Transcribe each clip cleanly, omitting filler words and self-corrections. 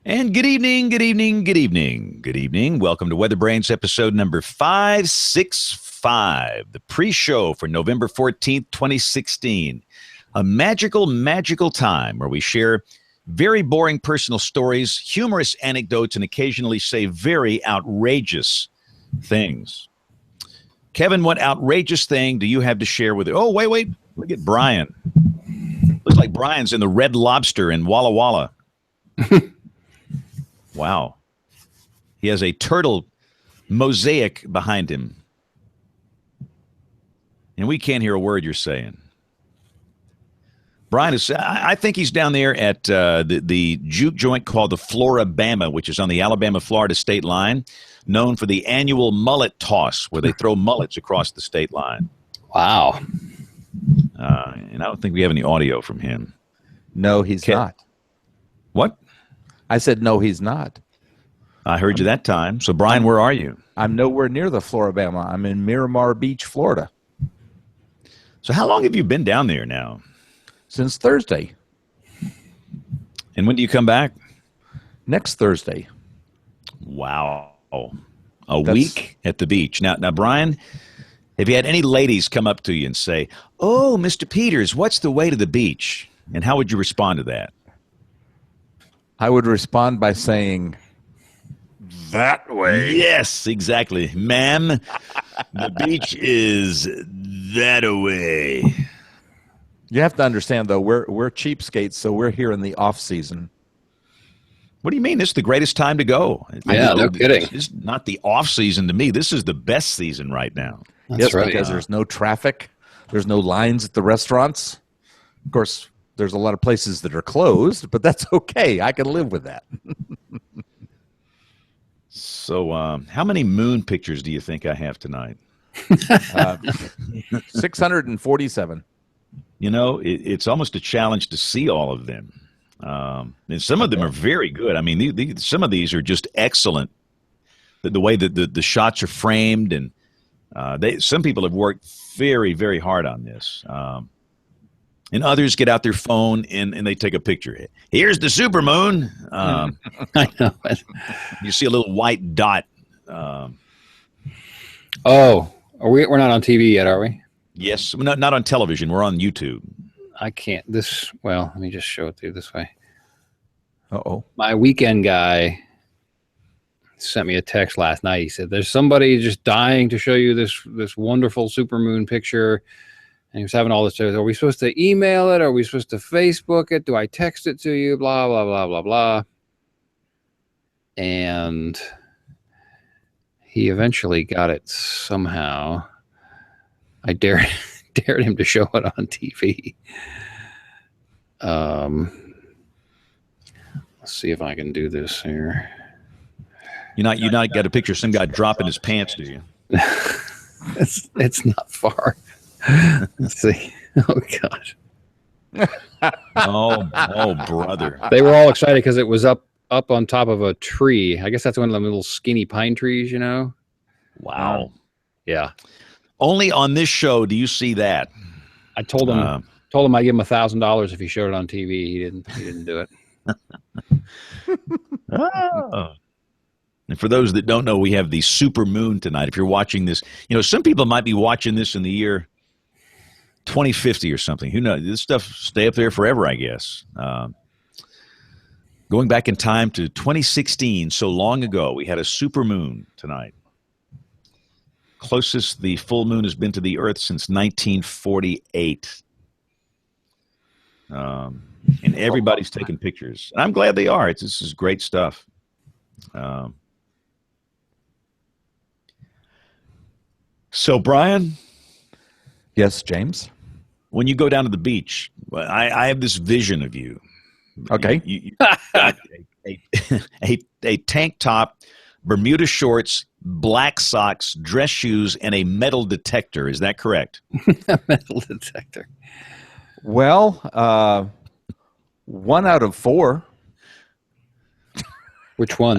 And good evening, good evening, good evening, good evening. Welcome to WeatherBrains episode number 565, the pre-show for November 14th, 2016. A magical, magical time where we share very boring personal stories, humorous anecdotes, and occasionally say very outrageous things. Kevin, what outrageous thing do you have to share with it? Oh, wait. Look at Brian. Looks like Brian's in the Red Lobster in Walla Walla. Wow. He has a turtle mosaic behind him. And we can't hear a word you're saying. Brian is, I think he's down there at the juke joint called the Florabama, which is on the Alabama-Florida state line, known for the annual mullet toss, where they throw mullets across the state line. Wow. And I don't think we have any audio from him. No, he's not. What? I said, no, he's not. I heard you that time. So, Brian, where are you? I'm nowhere near the Florabama. I'm in Miramar Beach, Florida. So how long have you been down there now? Since Thursday. And when do you come back? Next Thursday. Wow. A week at the beach. Now, Brian, have you had any ladies come up to you and say, "Oh, Mr. Peters, what's the way to the beach?" And how would you respond to that? I would respond by saying, "That way." Yes, exactly. Ma'am, the beach is that way. You have to understand, though, we're cheapskates, so we're here in the off season. What do you mean? This is the greatest time to go. Yeah, no kidding. This is not the off season to me. This is the best season right now. That's right. Because there's no traffic. There's no lines at the restaurants. Of course, there's a lot of places that are closed, but that's okay. I can live with that. So how many moon pictures do you think I have tonight? 647. You know, it's almost a challenge to see all of them. And some of them are very good. I mean, some of these are just excellent. The way that the shots are framed, and some people have worked very, very hard on this. And others get out their phone and they take a picture. Here's the supermoon. I know. You see a little white dot. We're not on TV yet, are we? Yes, not on television. We're on YouTube. I can't. Let me just show it to you this way. Uh-oh. My weekend guy sent me a text last night. He said, "There's somebody just dying to show you this wonderful supermoon picture." And he was having all this. Are we supposed to email it? Are we supposed to Facebook it? Do I text it to you? Blah, blah, blah, blah, blah. And he eventually got it somehow. I dared him to show it on TV. Let's see if I can do this here. You not got a picture of some guy dropping his pants, do you? It's not far. Let's see. Oh gosh. Oh, brother. They were all excited because it was up on top of a tree. I guess that's one of the little skinny pine trees, you know. Wow. Yeah. Only on this show do you see that. I told him I'd give him $1,000 if he showed it on TV. He didn't do it. Oh. And for those that don't know, we have the super moon tonight. If you're watching this, some people might be watching this in the year 2050 or something. Who knows? This stuff stay up there forever, I guess. Going back in time to 2016, so long ago, we had a super moon tonight. Closest the full moon has been to the Earth since 1948. And everybody's taking pictures. And I'm glad they are. This is great stuff. So, Brian? Yes, James? When you go down to the beach, I have this vision of you. Okay. You got a tank top, Bermuda shorts, black socks, dress shoes, and a metal detector. Is that correct? A metal detector. Well, 1 out of 4. Which one?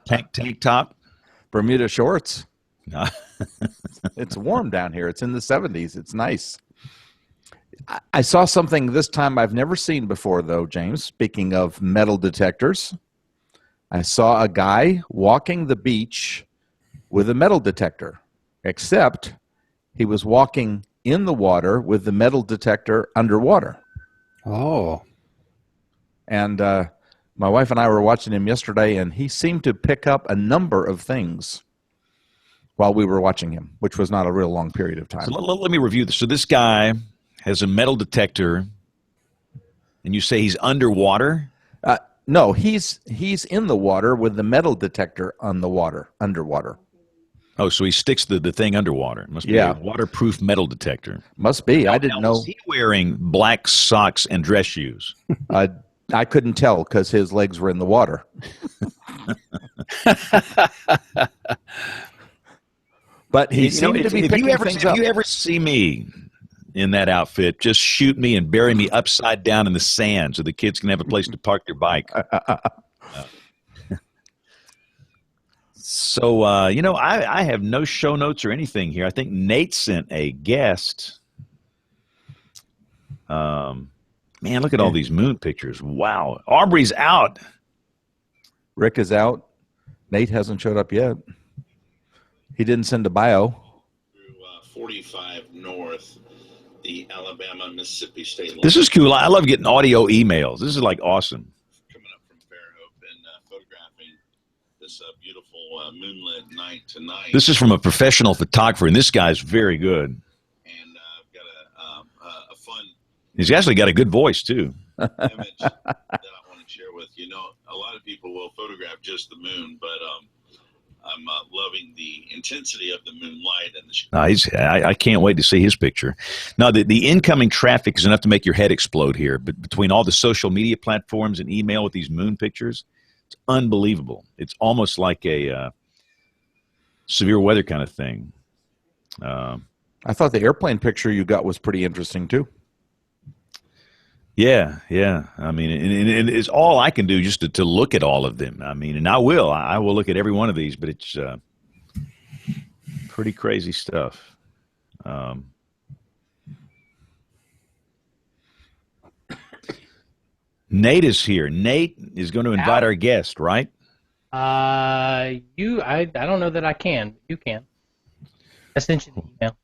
Tank top, Bermuda shorts. It's warm down here. It's in the 70s. It's nice. I saw something this time I've never seen before, though, James. Speaking of metal detectors, I saw a guy walking the beach with a metal detector, except he was walking in the water with the metal detector underwater. Oh. And my wife and I were watching him yesterday, and he seemed to pick up a number of things while we were watching him, which was not a real long period of time. So let me review this. So this guy has a metal detector, and you say he's underwater? No, he's in the water with the metal detector on the water, underwater. Oh, so he sticks the thing underwater. It must be a waterproof metal detector. Must be. I didn't know. Is he wearing black socks and dress shoes? I couldn't tell because his legs were in the water. But he seemed to be picking things up. If you ever see me in that outfit, just shoot me and bury me upside down in the sand so the kids can have a place to park their bike. So, I have no show notes or anything here. I think Nate sent a guest. Man, look at all these moon pictures. Wow. Aubrey's out. Rick is out. Nate hasn't showed up yet. He didn't send a bio. Through 45 north, the Alabama-Mississippi state line. This is cool. I love getting audio emails. This is like awesome. Coming up from Fairhope and photographing this beautiful moonlit night tonight. This is from a professional photographer, and this guy's very good. And I've got a fun He's actually got a good voice, too. image that I want to share with you. A lot of people will photograph just the moon, but I'm loving the intensity of the moonlight and the. I can't wait to see his picture. Now, the incoming traffic is enough to make your head explode here. But between all the social media platforms and email with these moon pictures, it's unbelievable. It's almost like a severe weather kind of thing. I thought the airplane picture you got was pretty interesting, too. Yeah. I mean, and it's all I can do just to look at all of them. I mean, and I will look at every one of these, but it's pretty crazy stuff. Nate is here. Nate is going to invite our guest, right? I don't know that I can. You can. I sent you the email.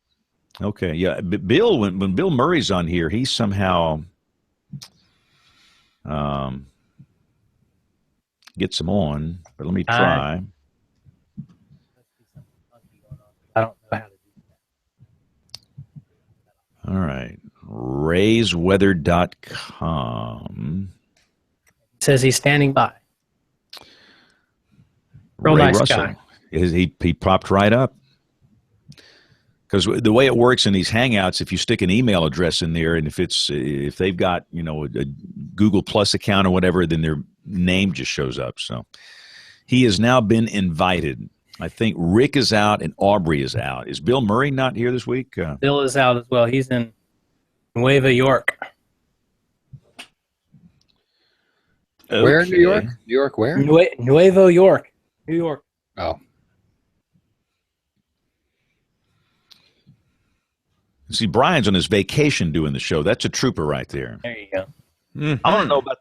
Okay, yeah. But Bill, when Bill Murray's on here, he somehow gets him on. But let me try. I don't know how to do that. All right. RaysWeather.com. Says he's standing by. Real Ray nice Russell. guy. He popped right up. Because the way it works in these Hangouts, if you stick an email address in there, and if they've got a Google Plus account or whatever, then their name just shows up. So he has now been invited. I think Rick is out and Aubrey is out. Is Bill Murray not here this week? Bill is out as well. He's in Nueva York. Okay. Where in New York? New York where? Nuevo York. New York. Oh. See, Brian's on his vacation doing the show. That's a trooper right there. There you go. I don't know about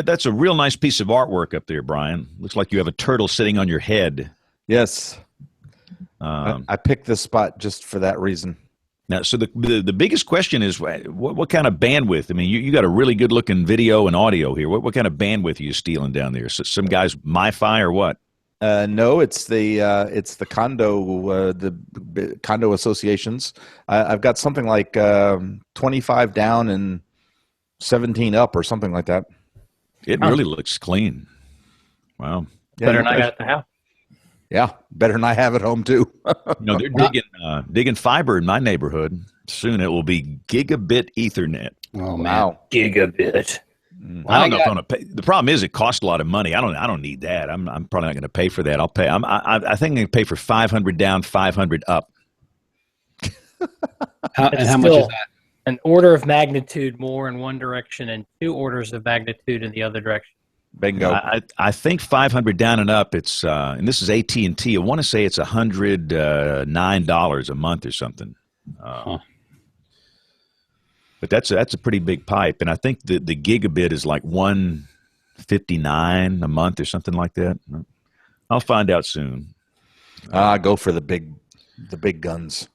that's a real nice piece of artwork up there, Brian. Looks like you have a turtle sitting on your head. Yes. I picked this spot just for that reason. Now, so the biggest question is what kind of bandwidth? I mean, you got a really good looking video and audio here. What kind of bandwidth are you stealing down there? So some guys MiFi or what? No, it's the condo the condo associations. I've got something like 25 down and 17 up or something like that. It really looks clean. Wow. Yeah, Better not at the house. Yeah, better than I have at home too. They're digging fiber in my neighborhood. Soon it will be gigabit Ethernet. Oh man. Wow. Gigabit. I don't know if I'm gonna pay. The problem is it costs a lot of money. I don't need that. I'm probably not going to pay for that. I'll pay. I think I'm going to pay for 500 down, 500 up. How much is that? An order of magnitude more in one direction and 2 orders of magnitude in the other direction. Bingo. I think 500 down and up. It's and this is AT&T. I want to say it's $109 a month or something. But that's a pretty big pipe, and I think the gigabit is like 1 59 a month or something like that. I'll find out soon. Go for the big guns.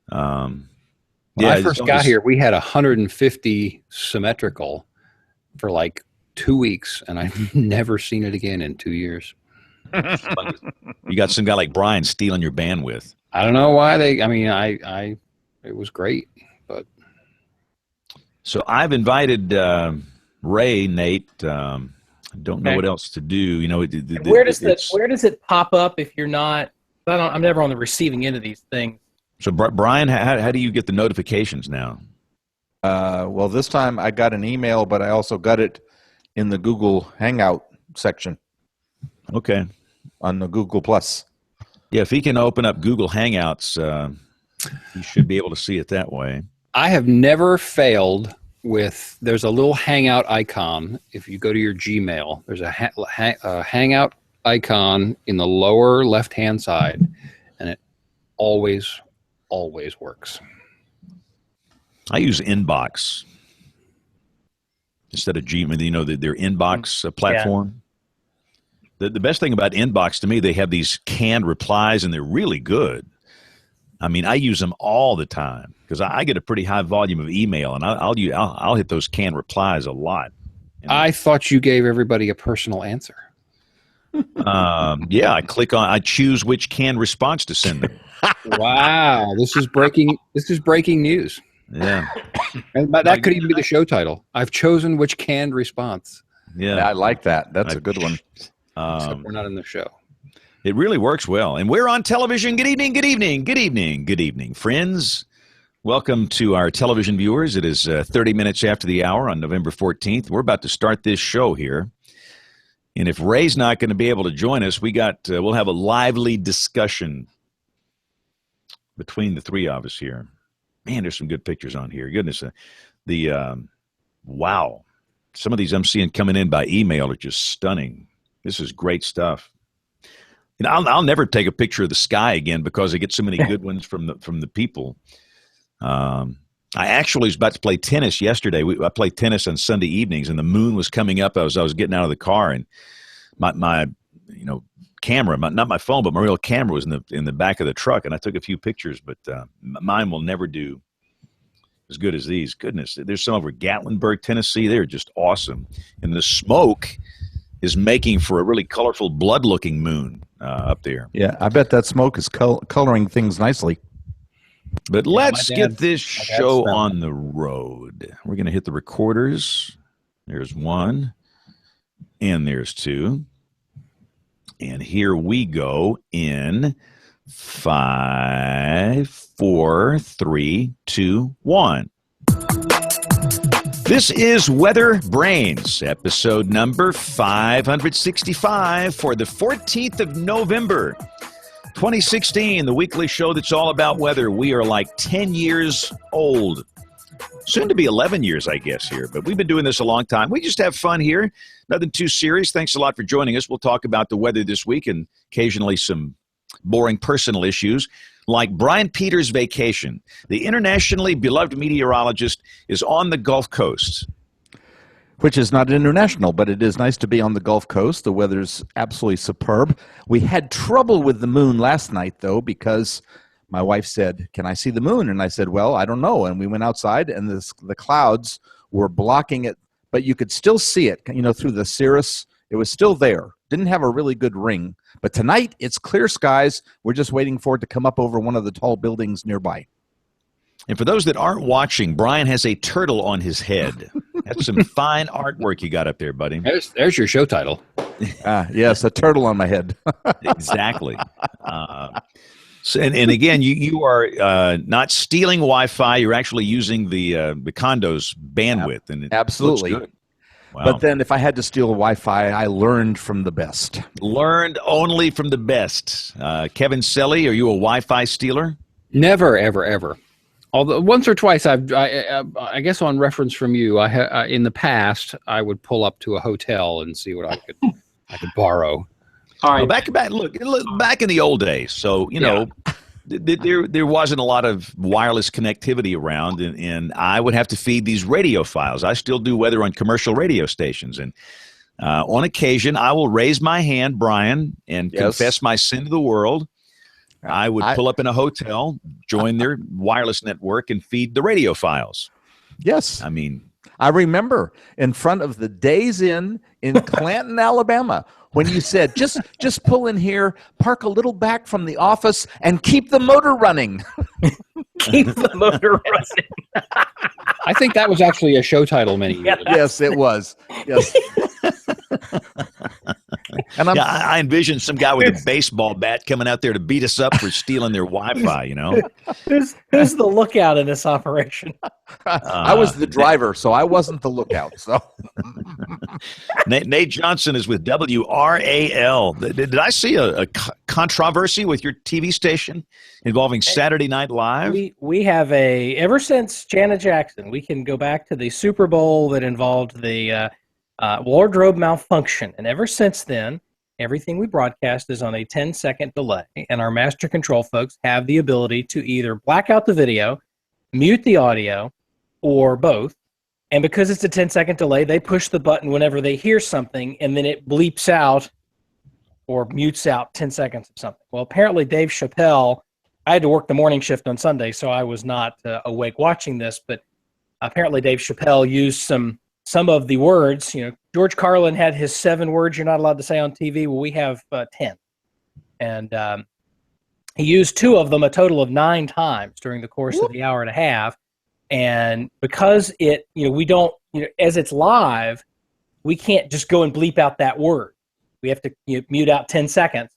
When I first got here, we had 150 symmetrical for like 2 weeks, and I've never seen it again in 2 years. You got some guy like Brian stealing your bandwidth. I don't know why it was great, but. So I've invited Ray, Nate. Don't know what else to do. You know, where does it pop up if you're not? I'm never on the receiving end of these things. So Brian, how do you get the notifications now? Well, this time I got an email, but I also got it in the Google Hangout section. Okay. On the Google Plus. Yeah, if he can open up Google Hangouts, you should be able to see it that way. I have never failed with, there's a little Hangout icon. If you go to your Gmail, there's a Hangout icon in the lower left-hand side, and it always works. I use Inbox instead of Gmail. You know, their Inbox platform. Yeah. The best thing about Inbox to me, they have these canned replies, and they're really good. I mean, I use them all the time because I get a pretty high volume of email, and I'll hit those canned replies a lot. I thought you gave everybody a personal answer. Yeah, I choose which canned response to send them. Wow, this is breaking news. Yeah, and that could even be the show title. I've chosen which canned response. Yeah, I like that. That's a good one. Except we're not in the show. It really works well. And we're on television. Good evening, good evening, good evening, good evening, friends. Welcome to our television viewers. It is 30 minutes after the hour on November 14th. We're about to start this show here. And if Ray's not going to be able to join us, we'll have a lively discussion between the three of us here. Man, there's some good pictures on here. Goodness, wow. Some of these I'm seeing coming in by email are just stunning. This is great stuff. You know, I'll never take a picture of the sky again because I get so many good ones from the people. I actually was about to play tennis yesterday. I played tennis on Sunday evenings, and the moon was coming up. I was getting out of the car, and my camera, not my phone, but my real camera was in the back of the truck, and I took a few pictures. But mine will never do as good as these. Goodness, there's some over Gatlinburg, Tennessee. They're just awesome, and the smoke is making for a really colorful, blood-looking moon up there. Yeah, I bet that smoke is coloring things nicely. But let's get this show on the road. We're going to hit the recorders. There's one, and there's two. And here we go in 5, 4, 3, 2, 1. This is WeatherBrains, episode number 565 for the 14th of November, 2016, the weekly show that's all about weather. We are like 10 years old. Soon to be 11 years, I guess, here. But we've been doing this a long time. We just have fun here. Nothing too serious. Thanks a lot for joining us. We'll talk about the weather this week and occasionally some boring personal issues, like Brian Peters' vacation. The internationally beloved meteorologist is on the Gulf Coast. Which is not international, but it is nice to be on the Gulf Coast. The weather's absolutely superb. We had trouble with the moon last night, though, because my wife said, "Can I see the moon?" And I said, "Well, I don't know." And we went outside, and the clouds were blocking it, but you could still see it, through the cirrus. It was still there. Didn't have a really good ring. But tonight, it's clear skies. We're just waiting for it to come up over one of the tall buildings nearby. And for those that aren't watching, Brian has a turtle on his head. That's some fine artwork you got up there, buddy. There's your show title. Yes, a turtle on my head. Exactly. And again, you are not stealing Wi-Fi. You're actually using the condo's bandwidth. And it absolutely. Looks good. Wow. But then if I had to steal Wi-Fi, I learned from the best. Learned only from the best. Kevin Selly, are you a Wi-Fi stealer? Never, ever, ever. Although once or twice, I guess on reference from you, in the past I would pull up to a hotel and see what I could borrow. All right, well, look, back in the old days. So there wasn't a lot of wireless connectivity around, and I would have to feed these radio files. I still do weather on commercial radio stations, and On occasion, I will raise my hand, Brian, and Yes. confess my sin to the world. I would pull up in a hotel, join their wireless network, and feed the radio files. Yes. I mean, I remember in front of the Days Inn in Clanton, Alabama, when you said, just pull in here, park a little back from the office, and keep the motor running. Keep the motor running. I think that was actually a show title many years ago. Yes, it was. Yes. And I'm, yeah, I envisioned some guy with a baseball bat coming out there to beat us up for stealing their Wi-Fi, you know? Who's the lookout in this operation? I was the driver, so I wasn't the lookout. So Nate Johnson is with WRAL. Did I see a controversy with your TV station involving Saturday Night Live? We have ever since Janet Jackson, we can go back to the Super Bowl that involved the wardrobe malfunction. And ever since then, everything we broadcast is on a 10-second delay. And our master control folks have the ability to either black out the video, mute the audio, or both. And because it's a 10-second delay, they push the button whenever they hear something, and then it bleeps out or mutes out 10 seconds of something. Well, apparently Dave Chappelle, I had to work the morning shift on Sunday, so I was not awake watching this, but apparently Dave Chappelle used some of the words. You know, George Carlin had his 7 words you're not allowed to say on TV. Well, we have 10. And he used 2 of them a total of 9 times during the course of the hour and a half. And because we don't, as it's live, we can't just go and bleep out that word. We have to mute out 10 seconds.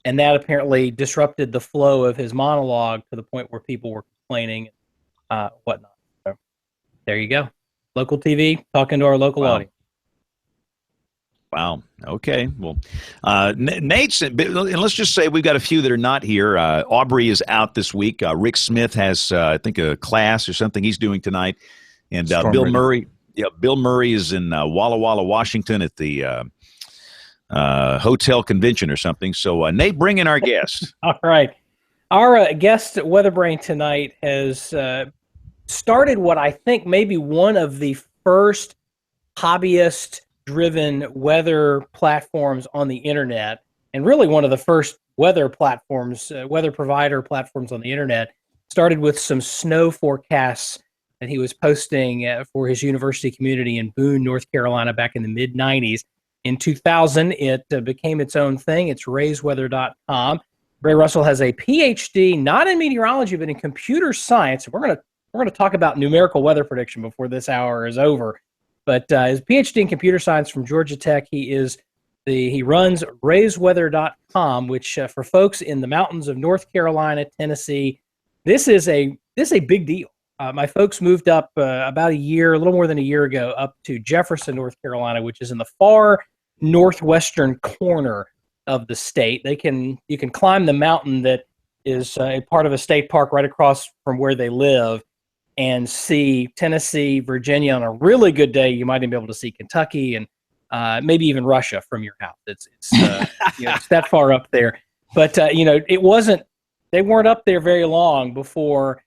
And that apparently disrupted the flow of his monologue to the point where people were complaining and whatnot. So there you go. Local TV, talking to our local audience. Wow. Okay. Well, Nate's, and let's just say we've got a few that are not here. Aubrey is out this week. Rick Smith has, I think, a class or something he's doing tonight. And Bill Murray. Yeah, Bill Murray is in Walla Walla, Washington at the hotel convention or something. So, Nate, bring in our guest. All right. Our guest at WeatherBrain tonight has started what I think may be one of the first hobbyist-driven weather platforms on the internet, and really one of the first weather platforms, weather provider platforms on the internet. Started with some snow forecasts that he was posting for his university community in Boone, North Carolina back in the mid-'90s. In 2000, it became its own thing. It's raysweather.com. Ray Russell has a PhD, not in meteorology, but in computer science. We're going to talk about numerical weather prediction before this hour is over. But his PhD in computer science from Georgia Tech, he runs raysweather.com, which for folks in the mountains of North Carolina, Tennessee, this is a big deal. My folks moved up about a little more than a year ago, up to Jefferson, North Carolina, which is in the far northwestern corner of the state. You can climb the mountain that is a part of a state park right across from where they live, and see Tennessee, Virginia. On a really good day, you might even be able to see Kentucky and maybe even Russia from your house. It's it's that far up there. But it wasn't. They weren't up there very long before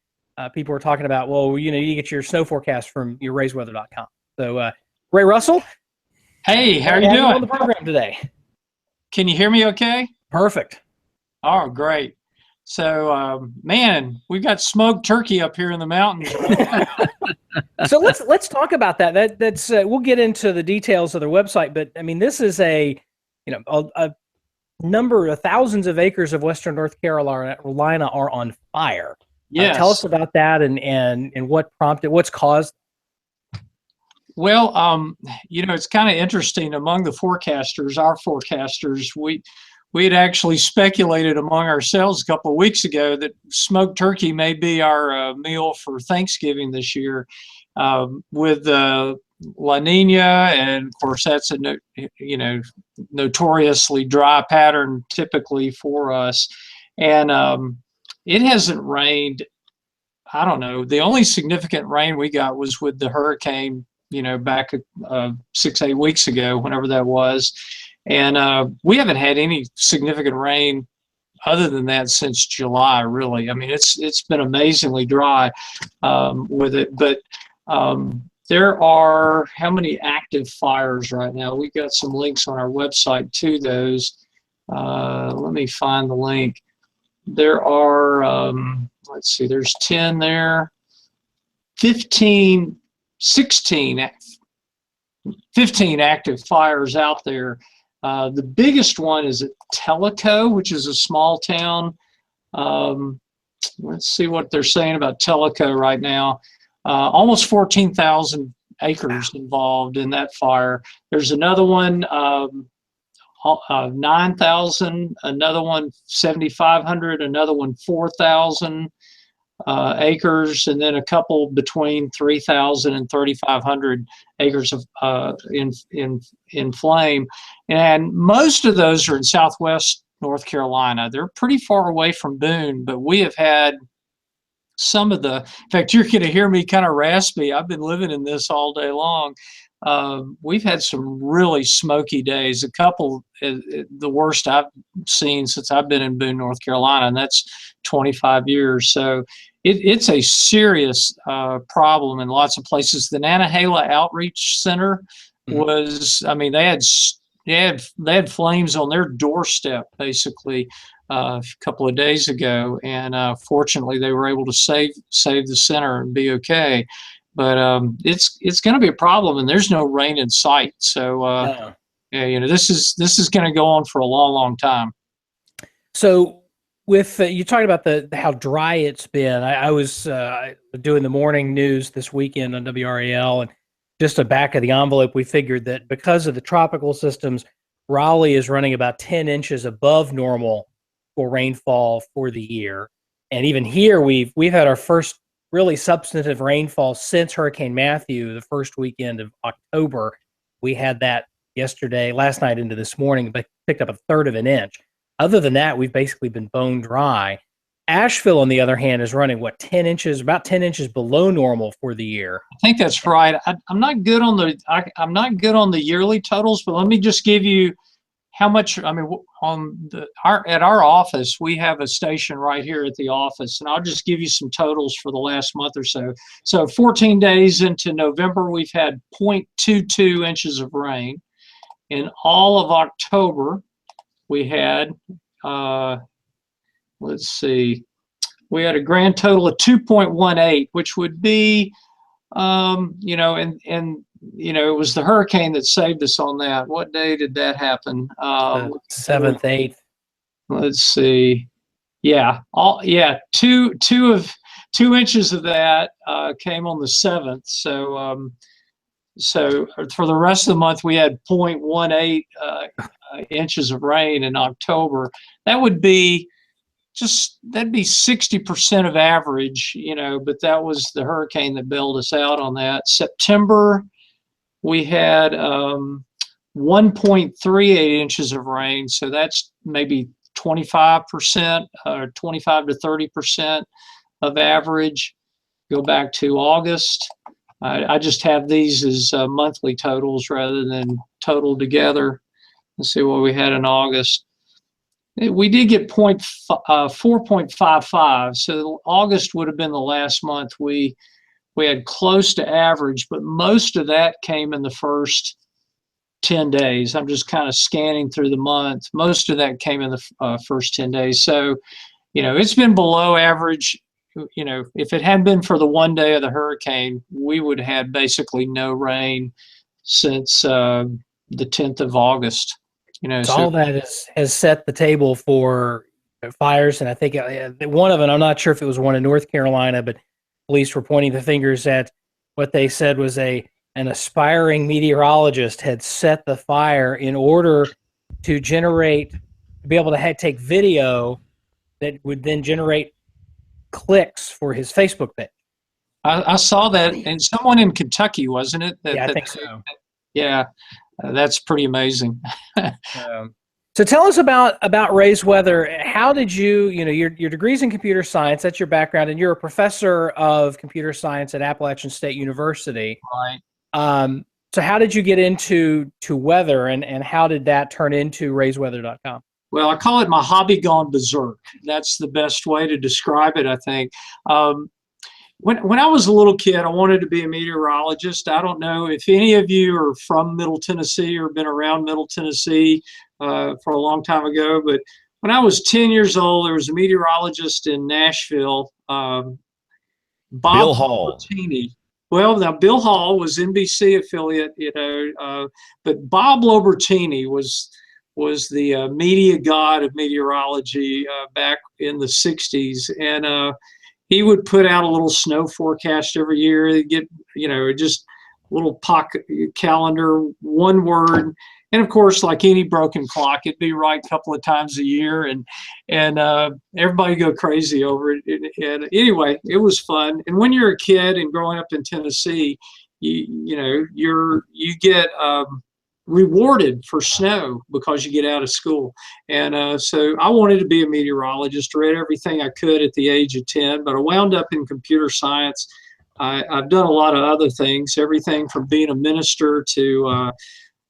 people were talking about, well, you get your snow forecast from your raysweather.com. So Ray Russell. Hey, how are you doing? On the program today. Can you hear me okay? Perfect. Oh, great. So, man, we've got smoked turkey up here in the mountains. So let's talk about that. That's we'll get into the details of their website, but I mean, this is a number of thousands of acres of western North Carolina are on fire. Yes. Tell us about that and what prompted, what's caused. Well, it's kind of interesting among the forecasters, our forecasters, we had actually speculated among ourselves a couple of weeks ago that smoked turkey may be our meal for Thanksgiving this year, with La Nina, and of course that's a notoriously dry pattern typically for us, and it hasn't rained. I don't know. The only significant rain we got was with the hurricane, back 6-8 weeks ago, whenever that was. And we haven't had any significant rain other than that since July, really. I mean, it's been amazingly dry with it. But There are how many active fires right now? We got some links on our website to those. Let me find the link. There are, let's see, there's 10 there, 15, 16, 15 active fires out there. The biggest one is at Tellico, which is a small town. Let's see what they're saying about Tellico right now. Almost 14,000 acres involved in that fire. There's another one, 9,000, another one 7,500, another one 4,000 acres, and then a couple between 3,000 and 3,500 acres of in flame. And most of those are in southwest North Carolina. They're pretty far away from Boone, but we have had some of the, in fact, you're going to hear me kind of raspy. I've been living in this all day long. We've had some really smoky days, a couple, the worst I've seen since I've been in Boone, North Carolina, and that's 25 years. So it's a serious problem in lots of places. The Nantahala Outreach Center was, I mean, they had flames on their doorstep basically a couple of days ago, and fortunately they were able to save the center and be okay. But it's going to be a problem, and there's no rain in sight. So yeah, you know, this is going to go on for a long time. So with you talking about how dry it's been, I was doing the morning news this weekend on WRAL, and just a back of the envelope, we figured that because of the tropical systems, Raleigh is running about 10 inches above normal for rainfall for the year. And even here, we've had our first really substantive rainfall since Hurricane Matthew, the first weekend of October. We had that last night into this morning, but picked up a third of an inch. Other than that, we've basically been bone dry. Asheville, on the other hand, is running about 10 inches below normal for the year. I think that's right. I'm not good on the yearly totals, but let me just give you how much. I mean, at our office, we have a station right here at the office, and I'll just give you some totals for the last month or so. So 14 days into November, we've had 0.22 inches of rain. In all of October, we had, let's see, we had a grand total of 2.18, which would be, you know, and you know, it was the hurricane that saved us on that. What day did that happen? 7th, 8th. Let's see. Yeah, 2 inches of that came on the 7th. So so for the rest of the month, we had 0.18 inches of rain in October. That'd be 60% of average, you know, but that was the hurricane that bailed us out on that. September, we had 1.38 inches of rain. So that's maybe 25% or 25 to 30% of average. Go back to August. I just have these as monthly totals rather than total together. Let's see what we had in August. We did get 4.55. So August would have been the last month we had close to average, but most of that came in the first 10 days. I'm just kind of scanning through the month. Most of that came in the first 10 days. So, you know, it's been below average. You know, if it hadn't been for the one day of the hurricane, we would have had basically no rain since the 10th of August. You know, so all that has set the table for fires. And I think one of them, I'm not sure if it was one in North Carolina, but police were pointing the fingers at what they said was an aspiring meteorologist had set the fire in order to be able to take video that would then generate clicks for his Facebook page. I saw that, and someone in Kentucky, wasn't it? I think so. Yeah, that's pretty amazing. So tell us about Ray's Weather. How did you know, your degree's in computer science, that's your background, and you're a professor of computer science at Appalachian State University. Right. So how did you get into weather, and how did that turn into raysweather.com? Well, I call it my hobby gone berserk. That's the best way to describe it, I think. when I was a little kid, I wanted to be a meteorologist. I don't know if any of you are from Middle Tennessee or been around Middle Tennessee for a long time ago, but when I was 10 years old, there was a meteorologist in Nashville, Bob Bill Hall. Lobertini. Well, now Bill Hall was NBC affiliate, but Bob Lobertini was the media god of meteorology back in the 60s, and he would put out a little snow forecast every year. He'd get, just little pocket calendar, one word. And of course, like any broken clock, it'd be right a couple of times a year, and everybody go crazy over it. And anyway, it was fun. And when you're a kid and growing up in Tennessee, you get rewarded for snow because you get out of school. And so I wanted to be a meteorologist, read everything I could at the age of 10, but I wound up in computer science. I've done a lot of other things, everything from being a minister to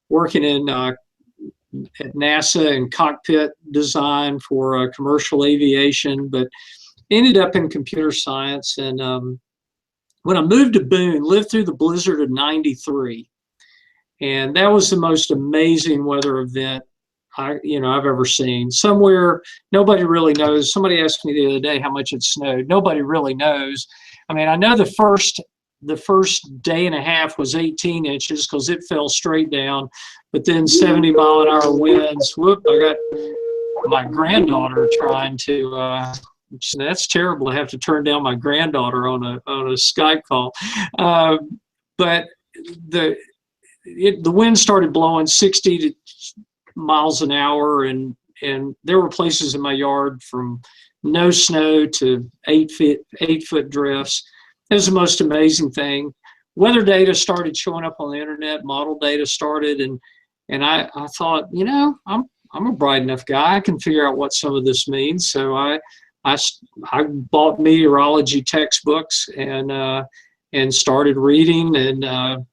working at NASA in cockpit design for commercial aviation, but ended up in computer science. And when I moved to Boone, lived through the blizzard of '93. And that was the most amazing weather event I've ever seen. Somewhere nobody really knows. Somebody asked me the other day how much it snowed. Nobody really knows. I mean, I know the first day and a half was 18 inches because it fell straight down, but then 70-mile-an-hour winds. Whoop! I got my granddaughter trying to. That's terrible to have to turn down my granddaughter on a Skype call, but the wind started blowing 60 miles an hour, and there were places in my yard from no snow to 8-foot drifts. It was the most amazing thing. Weather data started showing up on the internet. Model data started, and I thought, I'm a bright enough guy. I can figure out what some of this means. So I bought meteorology textbooks and started reading, and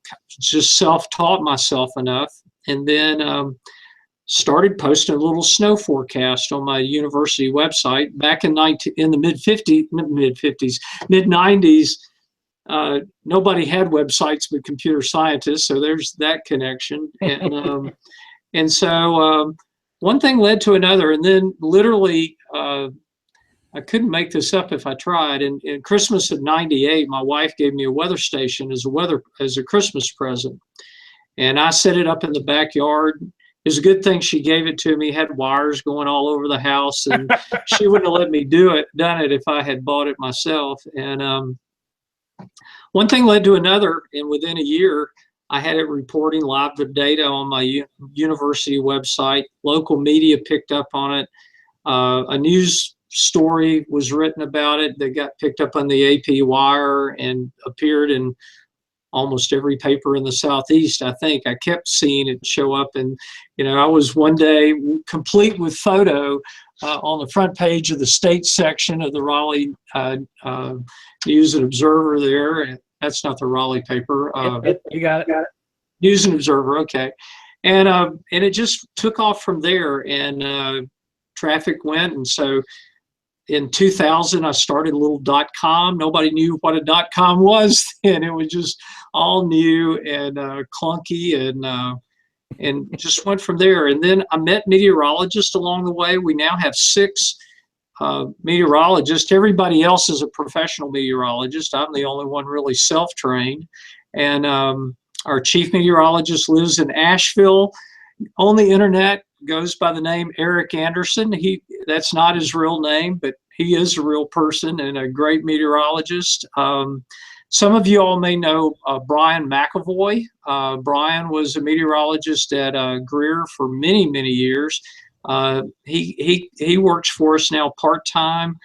just self-taught myself enough, and then started posting a little snow forecast on my university website back in the mid-90s. Nobody had websites but computer scientists, so there's that connection. And so one thing led to another, and then literally I couldn't make this up if I tried. And Christmas of '98, my wife gave me a weather station as a Christmas present, and I set it up in the backyard. It was a good thing she gave it to me. Had wires going all over the house, and she wouldn't have let me done it if I had bought it myself. And one thing led to another, and within a year, I had it reporting live data on my university website. Local media picked up on it. A news story was written about it that got picked up on the AP Wire and appeared in almost every paper in the Southeast. I think I kept seeing it show up, and I was one day complete with photo on the front page of the state section of the Raleigh News and Observer. There, that's not the Raleigh paper. You got it. News and Observer, okay, and it just took off from there, and traffic went, and so. In 2000, I started a little .com. Nobody knew what a .com was, and it was just all new and clunky, and just went from there. And then I met meteorologists along the way. We now have 6 meteorologists. Everybody else is a professional meteorologist. I'm the only one really self-trained. And our chief meteorologist lives in Asheville. On the internet, goes by the name Eric Anderson. That's not his real name, but he is a real person and a great meteorologist. Some of you all may know Brian McAvoy. Brian was a meteorologist at Greer for many, many years. He works for us now part-time.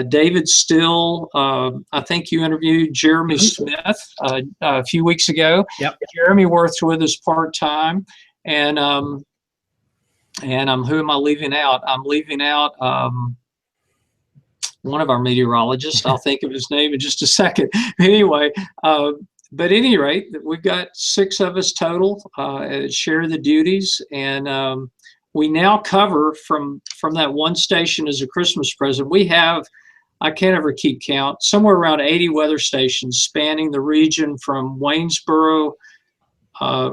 David Still, I think you interviewed Jeremy Smith a few weeks ago. Yep. Jeremy works with us part-time. And who am I leaving out? I'm leaving out one of our meteorologists. I'll think of his name in just a second. Anyway, but at any rate, we've got 6 of us total, share the duties, and we now cover from that one station as a Christmas present. We have I can't ever keep count, somewhere around 80 weather stations spanning the region from Waynesboro,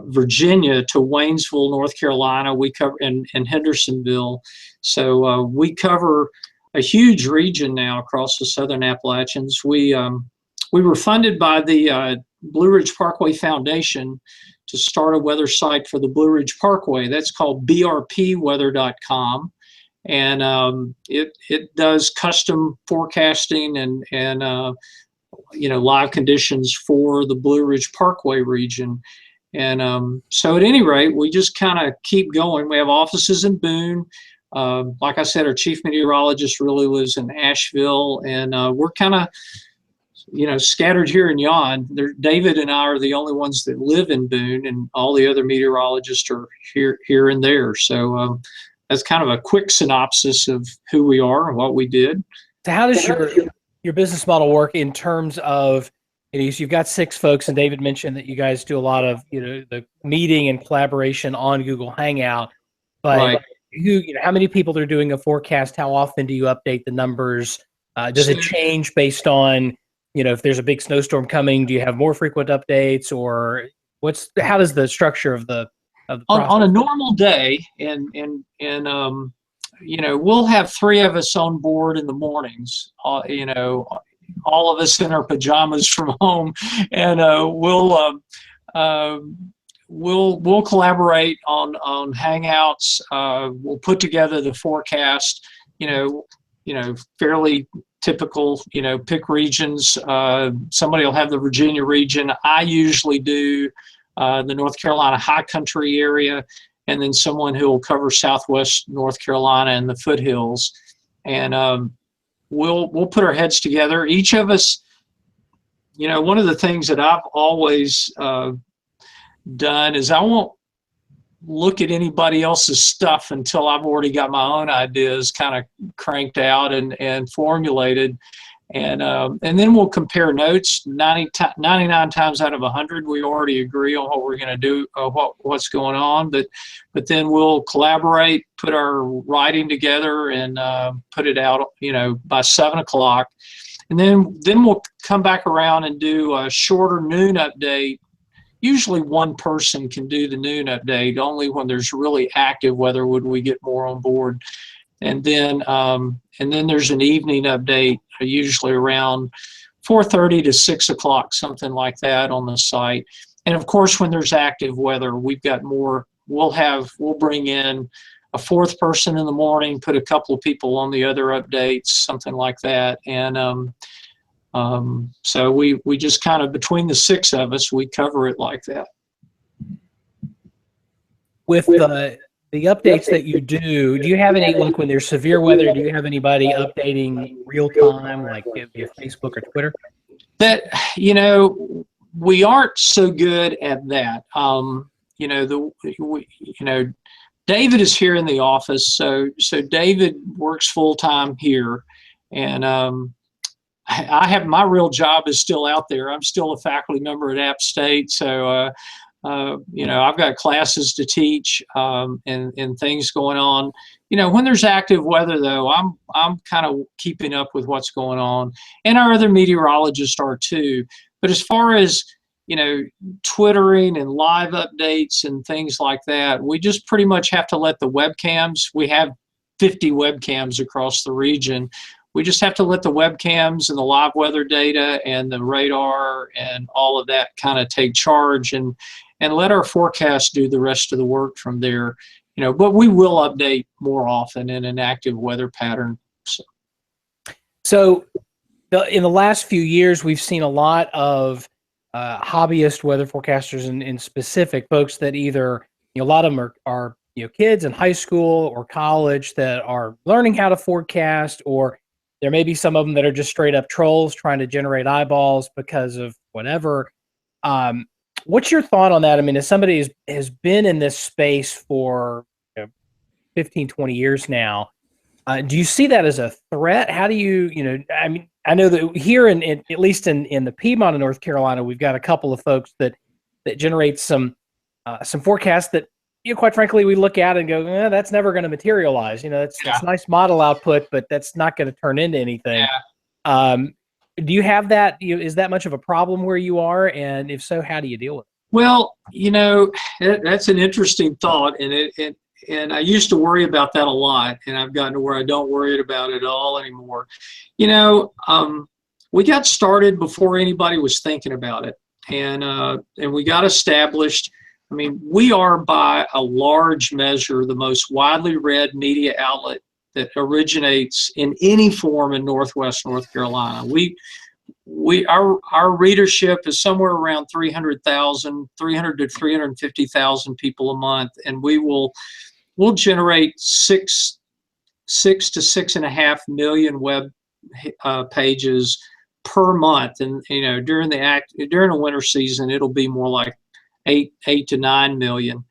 Virginia to Waynesville, North Carolina. We cover and Hendersonville. So we cover a huge region now across the Southern Appalachians. We were funded by the Blue Ridge Parkway Foundation to start a weather site for the Blue Ridge Parkway. That's called brpweather.com. And it does custom forecasting and live conditions for the Blue Ridge Parkway region. And so at any rate, we just kind of keep going. We have offices in Boone. Like I said, our chief meteorologist really lives in Asheville, and we're kind of scattered here and yon. David and I are the only ones that live in Boone, and all the other meteorologists are here and there. So that's kind of a quick synopsis of who we are and what we did. So how does your business model work in terms of, so you've got 6 folks, and David mentioned that you guys do a lot of, the meeting and collaboration on Google Hangout, but Right. How many people are doing a forecast? How often do you update the numbers? Does it change based on, if there's a big snowstorm coming, do you have more frequent updates, or how does the structure of the on a normal day, and we'll have 3 of us on board in the mornings, all of us in our pajamas from home, and we'll collaborate on Hangouts. We'll put together the forecast, fairly typical, pick regions. Somebody will have the Virginia region. I usually do the North Carolina high country area, and then someone who will cover Southwest North Carolina and the foothills. And we'll put our heads together. Each of us, one of the things that I've always done is I won't look at anybody else's stuff until I've already got my own ideas kind of cranked out and formulated. And then we'll compare notes. 99 times out of 100, we already agree on what we're going to do, what's going on. But then we'll collaborate, put our writing together, and put it out, by 7 o'clock. And then we'll come back around and do a shorter noon update. Usually one person can do the noon update. Only when there's really active weather would we get more on board. And then there's an evening update, usually around 4:30 to 6 o'clock, something like that, on the site. And of course, when there's active weather, we've got more. We'll bring in a 4th person in the morning, put a couple of people on the other updates, something like that. And so we just kind of, between the 6 of us, we cover it like that. With the updates that you do you have any, like when there's severe weather, do you have anybody updating real time, like via Facebook or Twitter? That, we aren't so good at that. David is here in the office, so David works full time here, and I have, my real job is still out there. I'm still a faculty member at App State, so I've got classes to teach, and things going on. When there's active weather, though, I'm kind of keeping up with what's going on, and our other meteorologists are too. But as far as Twittering and live updates and things like that, we just pretty much have to let the webcams. We have 50 webcams across the region. We just have to let the webcams and the live weather data and the radar and all of that kind of take charge, and let our forecast do the rest of the work from there. But we will update more often in an active weather pattern. So in the last few years, we've seen a lot of hobbyist weather forecasters, in specific folks that either, a lot of them are kids in high school or college that are learning how to forecast, or there may be some of them that are just straight up trolls trying to generate eyeballs because of whatever. What's your thought on that? I mean, as somebody has been in this space for 15, 20 years now, do you see that as a threat? How do you, I mean, I know that here in at least in the Piedmont of North Carolina, we've got a couple of folks that generate some forecasts that, quite frankly, we look at and go, that's never going to materialize. That's nice model output, but that's not going to turn into anything. Do you have that? Is that much of a problem where you are? And if so, how do you deal with it? Well, that's an interesting thought, and I used to worry about that a lot, and I've gotten to where I don't worry about it at all anymore. We got started before anybody was thinking about it, and we got established. I mean, we are by a large measure the most widely read media outlet that originates in any form in Northwest North Carolina. Our readership is somewhere around 300 to 350,000 people a month, and we'll generate 6 to 6.5 million web pages per month. And during the winter season, it'll be more like 8 to 9 million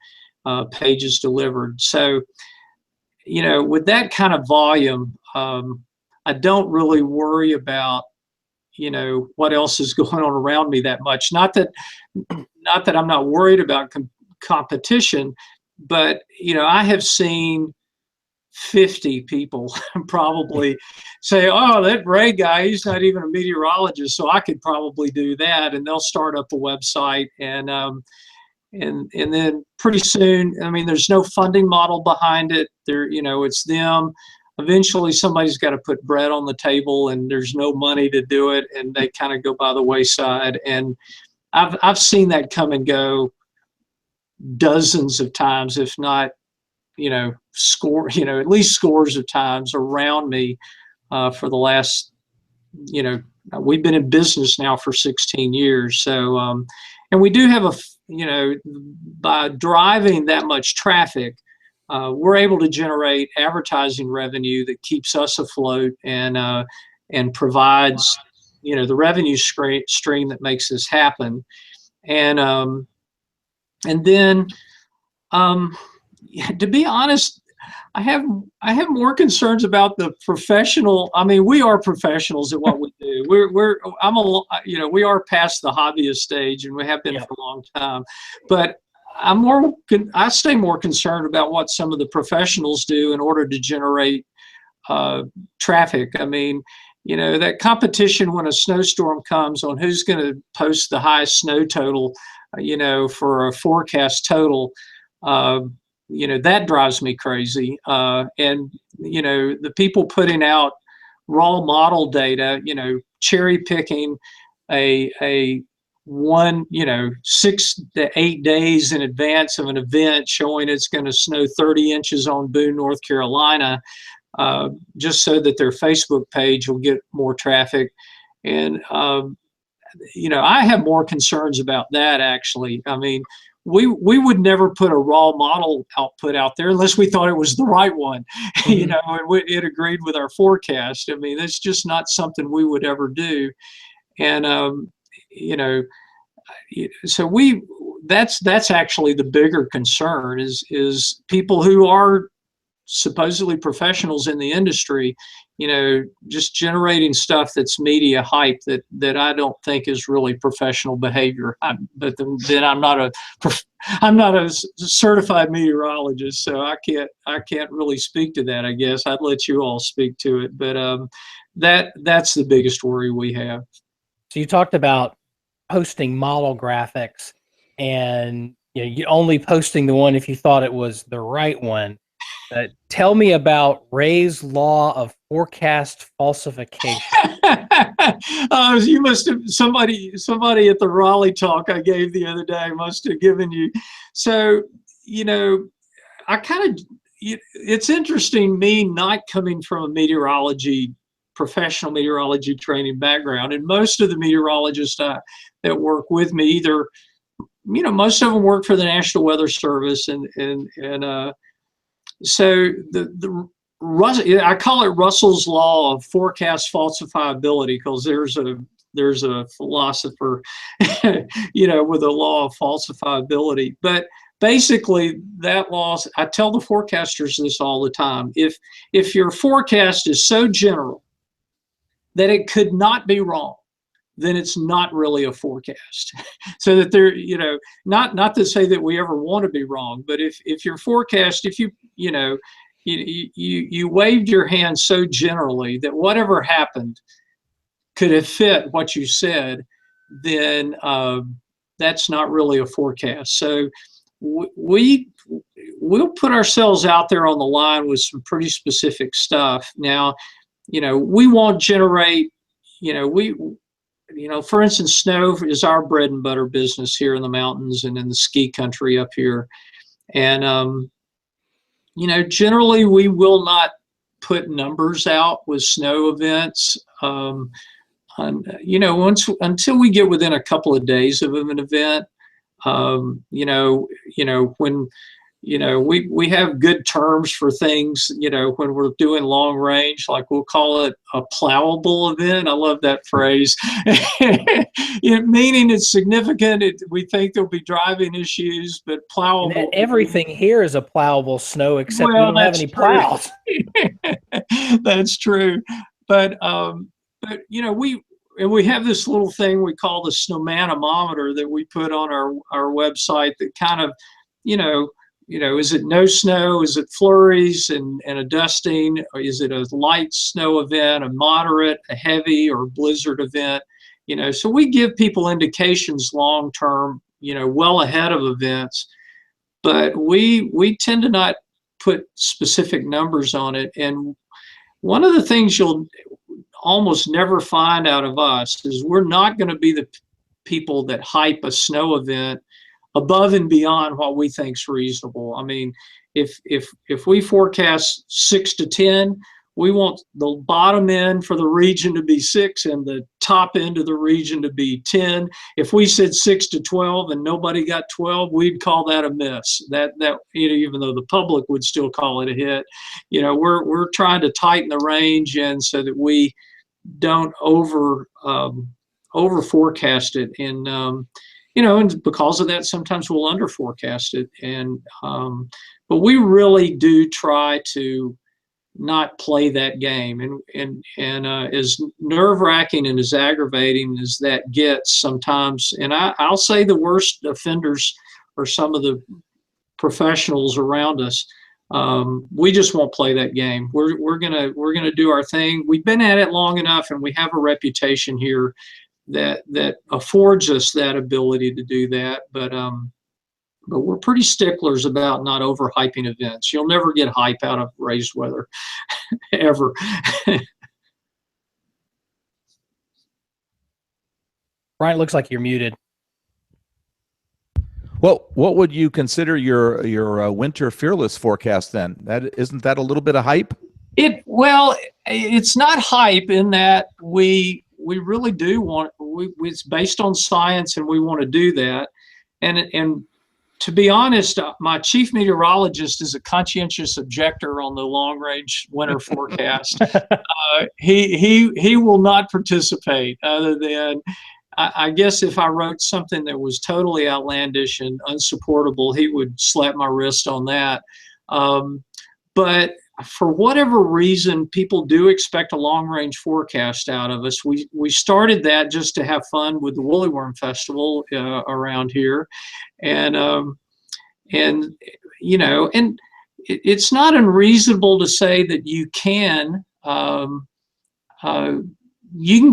pages delivered. So with that kind of volume, I don't really worry about what else is going on around me that much. Not that I'm not worried about competition, but I have seen 50 people probably say, "Oh, that Ray guy, he's not even a meteorologist, so I could probably do that." And they'll start up a website, and then pretty soon, I mean, there's no funding model behind it. It's them. Eventually, somebody's got to put bread on the table, and there's no money to do it, and they kind of go by the wayside. And I've seen that come and go dozens of times, if not, at least scores of times around me for the last, we've been in business now for 16 years. So, and we do have by driving that much traffic, we're able to generate advertising revenue that keeps us afloat and provides, the revenue stream that makes this happen. And then, to be honest, I have more concerns about the professional. I mean, we are professionals at what we do. We are past the hobbyist stage, and we have been for a long time. But I stay more concerned about what some of the professionals do in order to generate traffic. I mean, that competition when a snowstorm comes on who's going to post the highest snow total, for a forecast total. That drives me crazy. And the people putting out raw model data, cherry picking a 6 to 8 days in advance of an event showing it's going to snow 30 inches on Boone, North Carolina, just so that their Facebook page will get more traffic. And, I have more concerns about that, actually. I mean, we would never put a raw model output out there unless we thought it was the right one, and it agreed with our forecast. I mean, that's just not something we would ever do. And, so that's actually the bigger concern is people who are supposedly professionals in the industry, just generating stuff that's media hype that I don't think is really professional behavior. But then I'm not a certified meteorologist, so I can't really speak to that. I guess I'd let you all speak to it, but that's the biggest worry we have. So you talked about posting model graphics, and you only posting the one if you thought it was the right one. Tell me about Ray's law of forecast falsification. You must have somebody at the Raleigh talk I gave the other day must have given you. So I kind of it's interesting, me not coming from a professional meteorology training background, and most of the meteorologists that work with me, either most of them work for the National Weather Service, and so I call it Russell's law of forecast falsifiability, because there's a philosopher, with a law of falsifiability. But basically, that law, I tell the forecasters this all the time: if your forecast is so general that it could not be wrong, then it's not really a forecast. So that there, not to say that we ever want to be wrong, but if your forecast, if you waved your hand so generally that whatever happened, could have fit what you said, then that's not really a forecast. So we'll put ourselves out there on the line with some pretty specific stuff. Now, we won't generate, for instance, snow is our bread and butter business here in the mountains and in the ski country up here. And, generally we will not put numbers out with snow events. Until we get within a couple of days of an event, when we have good terms for things, when we're doing long range, like we'll call it a plowable event. I love that phrase. Meaning it's significant. We think there'll be driving issues, but plowable. And everything here is a plowable snow, except we don't have any plows. That's true. But we have this little thing we call the snowmanometer that we put on our website that kind of, is it no snow? Is it flurries and a dusting? Or is it a light snow event, a moderate, a heavy, or blizzard event? So we give people indications long term, well ahead of events, but we tend to not put specific numbers on it. And one of the things you'll almost never find out of us is we're not going to be the people that hype a snow event above and beyond what we think is reasonable. I mean, if we forecast 6 to 10, we want the bottom end for the region to be 6 and the top end of the region to be 10. If we said 6 to 12 and nobody got 12, we'd call that a miss. That even though the public would still call it a hit, we're trying to tighten the range in so that we don't over forecast it. And and because of that, sometimes we'll under forecast it. And but we really do try to not play that game. And as nerve-wracking and as aggravating as that gets sometimes, and I'll say the worst offenders are some of the professionals around us. We just won't play that game. We're gonna do our thing. We've been at it long enough, and we have a reputation here that affords us that ability to do that. But we're pretty sticklers about not overhyping events. You'll never get hype out of raised weather, ever. Brian, looks like you're muted. Well, what would you consider your winter fearless forecast then? Isn't that a little bit of hype? It's not hype in that we really do want. It's based on science, and we want to do that. And to be honest, my chief meteorologist is a conscientious objector on the long range winter forecast. He will not participate, other than, I guess if I wrote something that was totally outlandish and unsupportable, he would slap my wrist on that. But for whatever reason, people do expect a long-range forecast out of us. We started that just to have fun with the Woolly Worm Festival around here, and it's not unreasonable to say that you can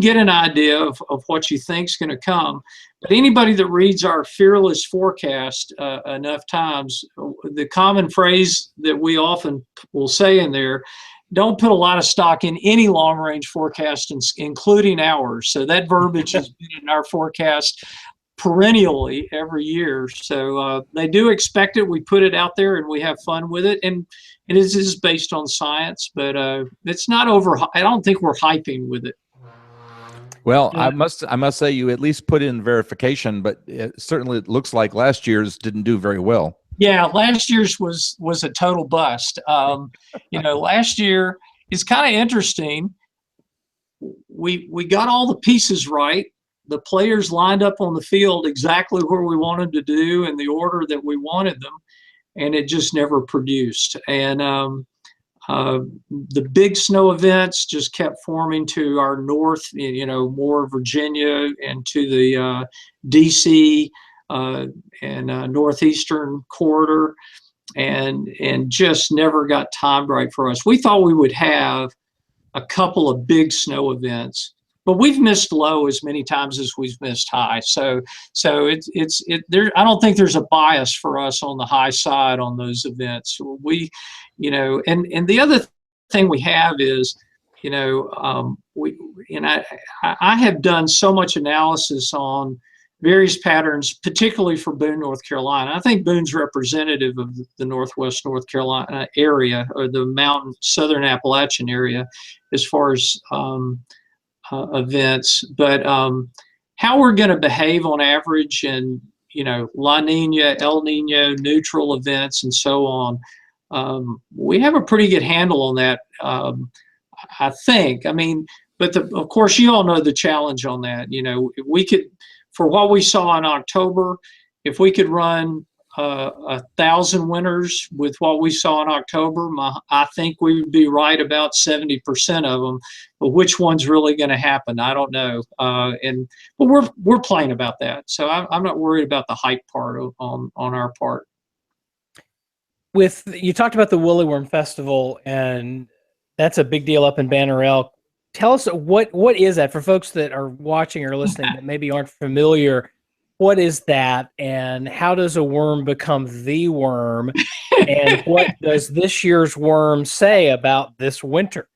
get an idea of what you think is going to come. But anybody that reads our fearless forecast enough times, the common phrase that we often will say in there, don't put a lot of stock in any long-range forecast, including ours. So that verbiage has been in our forecast perennially every year. So they do expect it. We put it out there and we have fun with it. And it is based on science, but it's not over. I don't think we're hyping with it. Well, I must say you at least put in verification, but it certainly looks like last year's didn't do very well. Yeah, last year's was a total bust. Last year is kind of interesting. We got all the pieces right. The players lined up on the field exactly where we wanted to do in the order that we wanted them, and it just never produced. And the big snow events just kept forming to our north, more Virginia and to the DC and northeastern corridor, and just never got timed right for us. We thought we would have a couple of big snow events but we've missed low as many times as we've missed high. So it's there. I don't think there's a bias for us on the high side on those events. We, and the other thing we have is, I have done so much analysis on various patterns, particularly for Boone, North Carolina. I think Boone's representative of the Northwest North Carolina area, or the mountain Southern Appalachian area, as far as events. But how we're going to behave on average, and La Nina, El Nino, neutral events, and so on, we have a pretty good handle on that. I think. I mean, but of course, you all know the challenge on that. We could, for what we saw in October, if we could run 1,000 winners with what we saw in October, I think we would be right about 70% of them. But which one's really going to happen? I don't know. But we're playing about that, so I'm not worried about the hype part on our part. You talked about the Woolly Worm Festival, and that's a big deal up in Banner Elk. Tell us what is that for folks that are watching or listening that maybe aren't familiar. What is that, and how does a worm become the worm? And what does this year's worm say about this winter?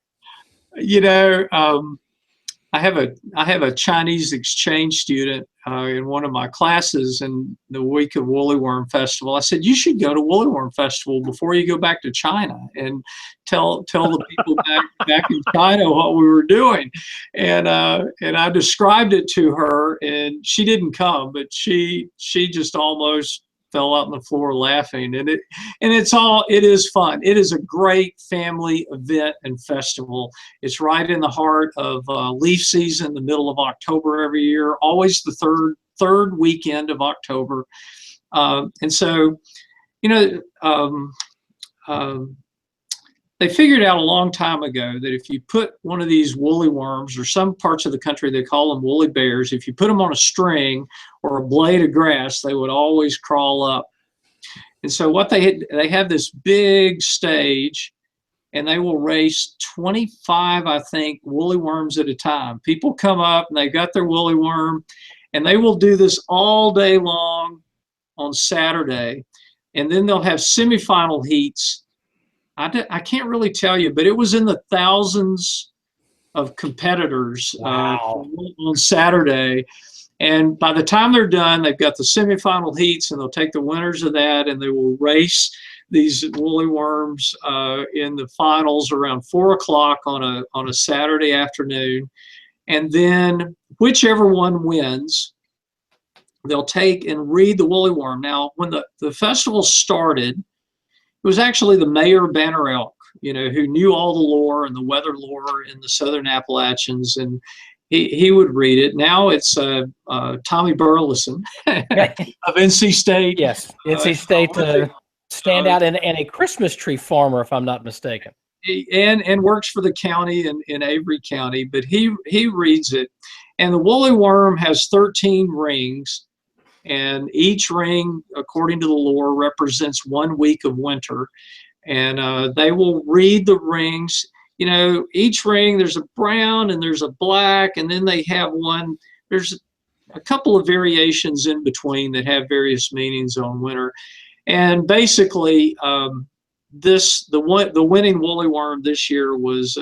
I have a Chinese exchange student in one of my classes, in the week of Woolly Worm Festival. I said, you should go to Woolly Worm Festival before you go back to China and tell the people back in China what we were doing. And I described it to her, and she didn't come, but she just almost fell out on the floor laughing. And it is fun. It is a great family event and festival. It's right in the heart of leaf season, the middle of October every year, always the third weekend of October. And so, they figured out a long time ago that if you put one of these woolly worms, or some parts of the country they call them woolly bears, if you put them on a string or a blade of grass, they would always crawl up. And so what they have this big stage, and they will race 25, I think, woolly worms at a time. People come up and they got their woolly worm, and they will do this all day long on Saturday. And then they'll have semifinal heats. I can't really tell you, but it was in the thousands of competitors on Saturday. And by the time they're done, they've got the semifinal heats, and they'll take the winners of that, and they will race these woolly worms in the finals around 4 o'clock on a Saturday afternoon. And then whichever one wins, they'll take and read the woolly worm. Now, when the festival started, it was actually the mayor of Banner Elk, who knew all the lore and the weather lore in the Southern Appalachians, and he would read it. Now it's Tommy Burleson of NC State. Yes, NC State standout and a Christmas tree farmer, if I'm not mistaken. And works for the county in Avery County, but he reads it. And the woolly worm has 13 rings. And each ring, according to the lore, represents 1 week of winter. And they will read the rings. Each ring, there's a brown and there's a black, and then they have one. There's a couple of variations in between that have various meanings on winter. And basically, the winning woolly worm this year was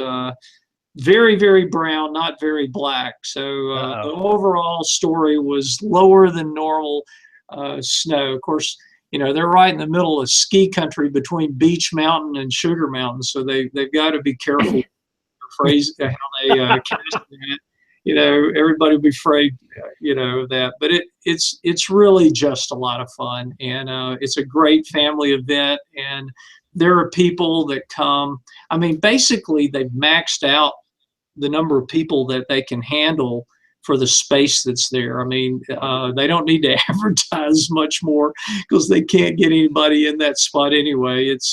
very, very brown, not very black. So the overall story was lower than normal snow. Of course, they're right in the middle of ski country between Beach Mountain and Sugar Mountain, so they've got to be careful how they cast that. Everybody will be afraid, of that. But it's really just a lot of fun, and it's a great family event. And there are people that come. I mean, basically, they've maxed out the number of people that they can handle for the space that's there. I mean, they don't need to advertise much more because they can't get anybody in that spot anyway. It's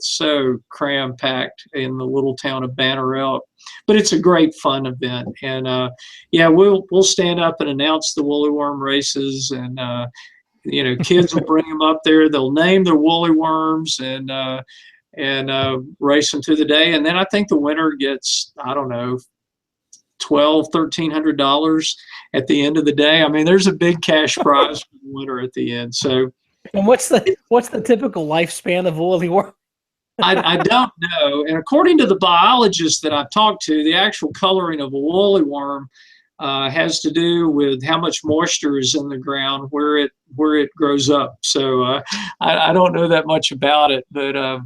so cram packed in the little town of Banner Elk, but it's a great fun event. And we'll stand up and announce the woolly worm races, and kids will bring them up there. They'll name their woolly worms and race them through the day. And then I think the winner gets, I don't know, $1,300 at the end of the day. I mean, there's a big cash prize for the winner at the end. So, And what's the typical lifespan of woolly worm? I don't know. And according to the biologists that I've talked to, the actual coloring of a woolly worm has to do with how much moisture is in the ground where it grows up. So I don't know that much about it, but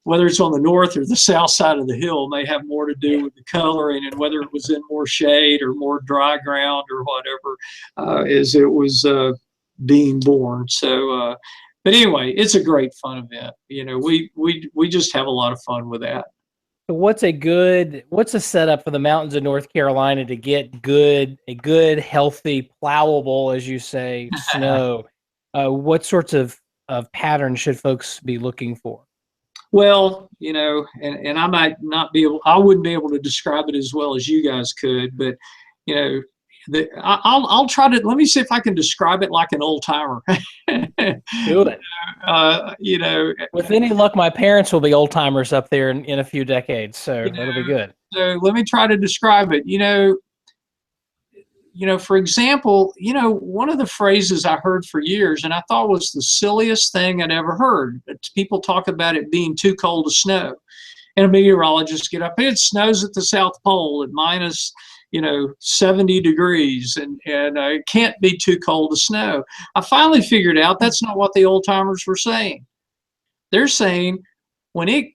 whether it's on the north or the south side of the hill may have more to do with the coloring and whether it was in more shade or more dry ground or whatever as it was being born. So, but anyway, it's a great fun event. You know, we just have a lot of fun with that. So what's a setup for the mountains of North Carolina to get a good, healthy, plowable, as you say, snow? What sorts of patterns should folks be looking for? Well, you know, and I might not be able, I wouldn't be able to describe it as well as you guys could, but you know, I'll try to, let me see if I can describe it like an old timer. Do it. You know, with any luck, my parents will be old timers up there in a few decades, so that'll be good. So let me try to describe it. You know, for example, you know, one of the phrases I heard for years, and I thought was the silliest thing I'd ever heard. People talk about it being too cold to snow, and a meteorologist get up. It snows at the South Pole at minus, you know, 70 degrees, and it can't be too cold to snow. I finally figured out that's not what the old timers were saying. They're saying when it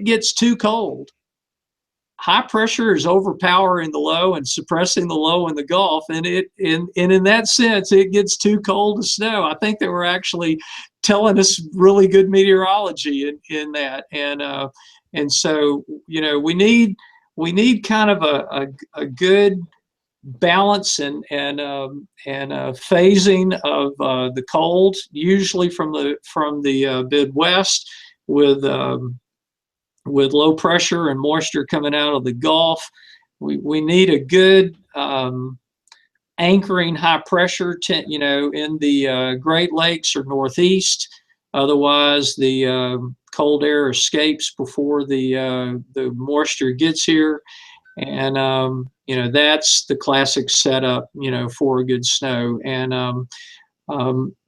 gets too cold, high pressure is overpowering the low and suppressing the low in the Gulf, and in that sense, it gets too cold to snow. I think they were actually telling us really good meteorology in that, and so you know we need kind of a good balance and phasing of the cold, usually from the Midwest, with low pressure and moisture coming out of the Gulf. We need a good anchoring high pressure, you know, in the Great Lakes or Northeast. Otherwise, the cold air escapes before the moisture gets here, and you know, that's the classic setup, you know, for a good snow. And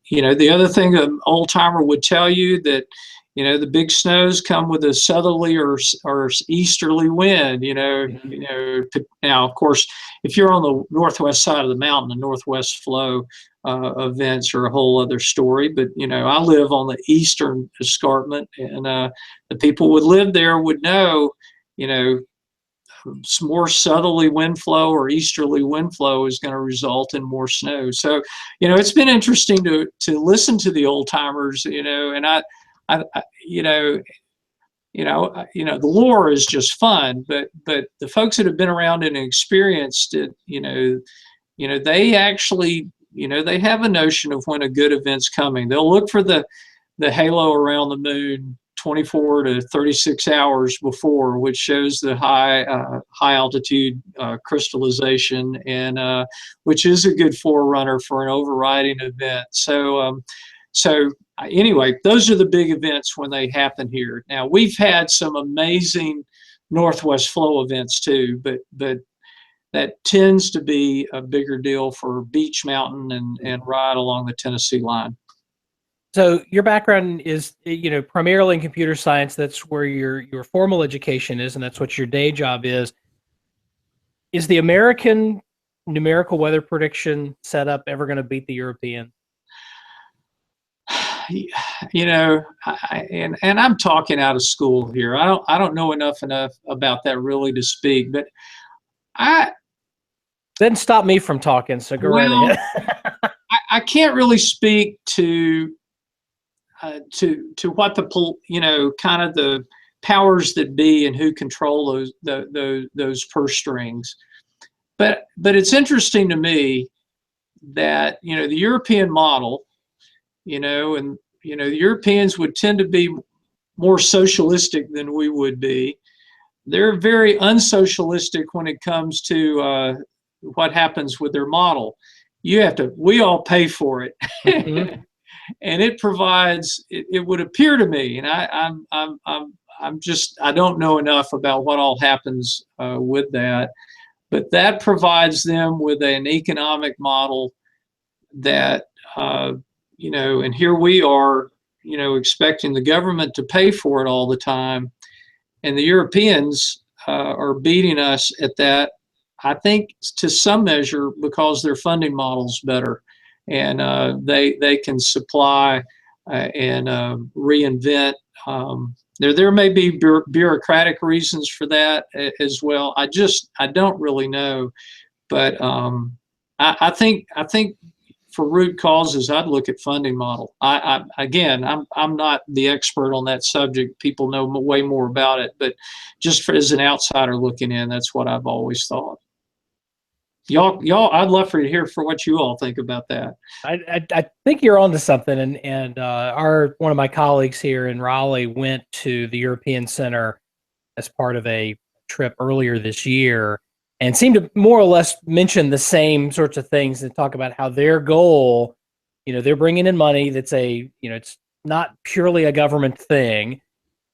you know, the other thing an old timer would tell you that, you know, the big snows come with a southerly or easterly wind. You know, now of course, if you're on the northwest side of the mountain, the northwest flow events are a whole other story. But you know, I live on the eastern escarpment, and the people who live there would know, you know, some more southerly wind flow or easterly wind flow is going to result in more snow. So, you know, it's been interesting to listen to the old timers. You know, and I the lore is just fun, but the folks that have been around and experienced it, you know, they actually, you know, they have a notion of when a good event's coming. They'll look for the halo around the moon 24 to 36 hours before, which shows the high altitude crystallization, and which is a good forerunner for an overriding event. So anyway, those are the big events when they happen here. Now, we've had some amazing northwest flow events too, but that tends to be a bigger deal for Beach Mountain and right along the Tennessee line. So your background is, you know, primarily in computer science. That's where your formal education is, and that's what your day job is. Is the American numerical weather prediction setup ever going to beat the European? You know, and I'm talking out of school here. I don't know enough about that really to speak, but Didn't stop me from talking, so go right ahead. I can't really speak to what you know, kind of the powers that be and who control those purse strings. But it's interesting to me that, you know, the European model, you know, and you know, the Europeans would tend to be more socialistic than we would be. They're very unsocialistic when it comes to what happens with their model. We all pay for it. Mm-hmm. And it provides, it would appear to me, and I don't know enough about what all happens with that, but that provides them with an economic model that, and here we are, expecting the government to pay for it all the time. And the Europeans are beating us at that, I think, to some measure, because their funding model's better. And they can supply and reinvent. There may be bureaucratic reasons for that as well. I don't really know. But I think for root causes, I'd look at funding model. Again, I'm not the expert on that subject. People know way more about it, but just as an outsider looking in, that's what I've always thought. Y'all, I'd love for you to hear for what you all think about that. I think you're onto something, and one of my colleagues here in Raleigh went to the European Center as part of a trip earlier this year, and seemed to more or less mention the same sorts of things and talk about how their goal, they're bringing in money that's it's not purely a government thing,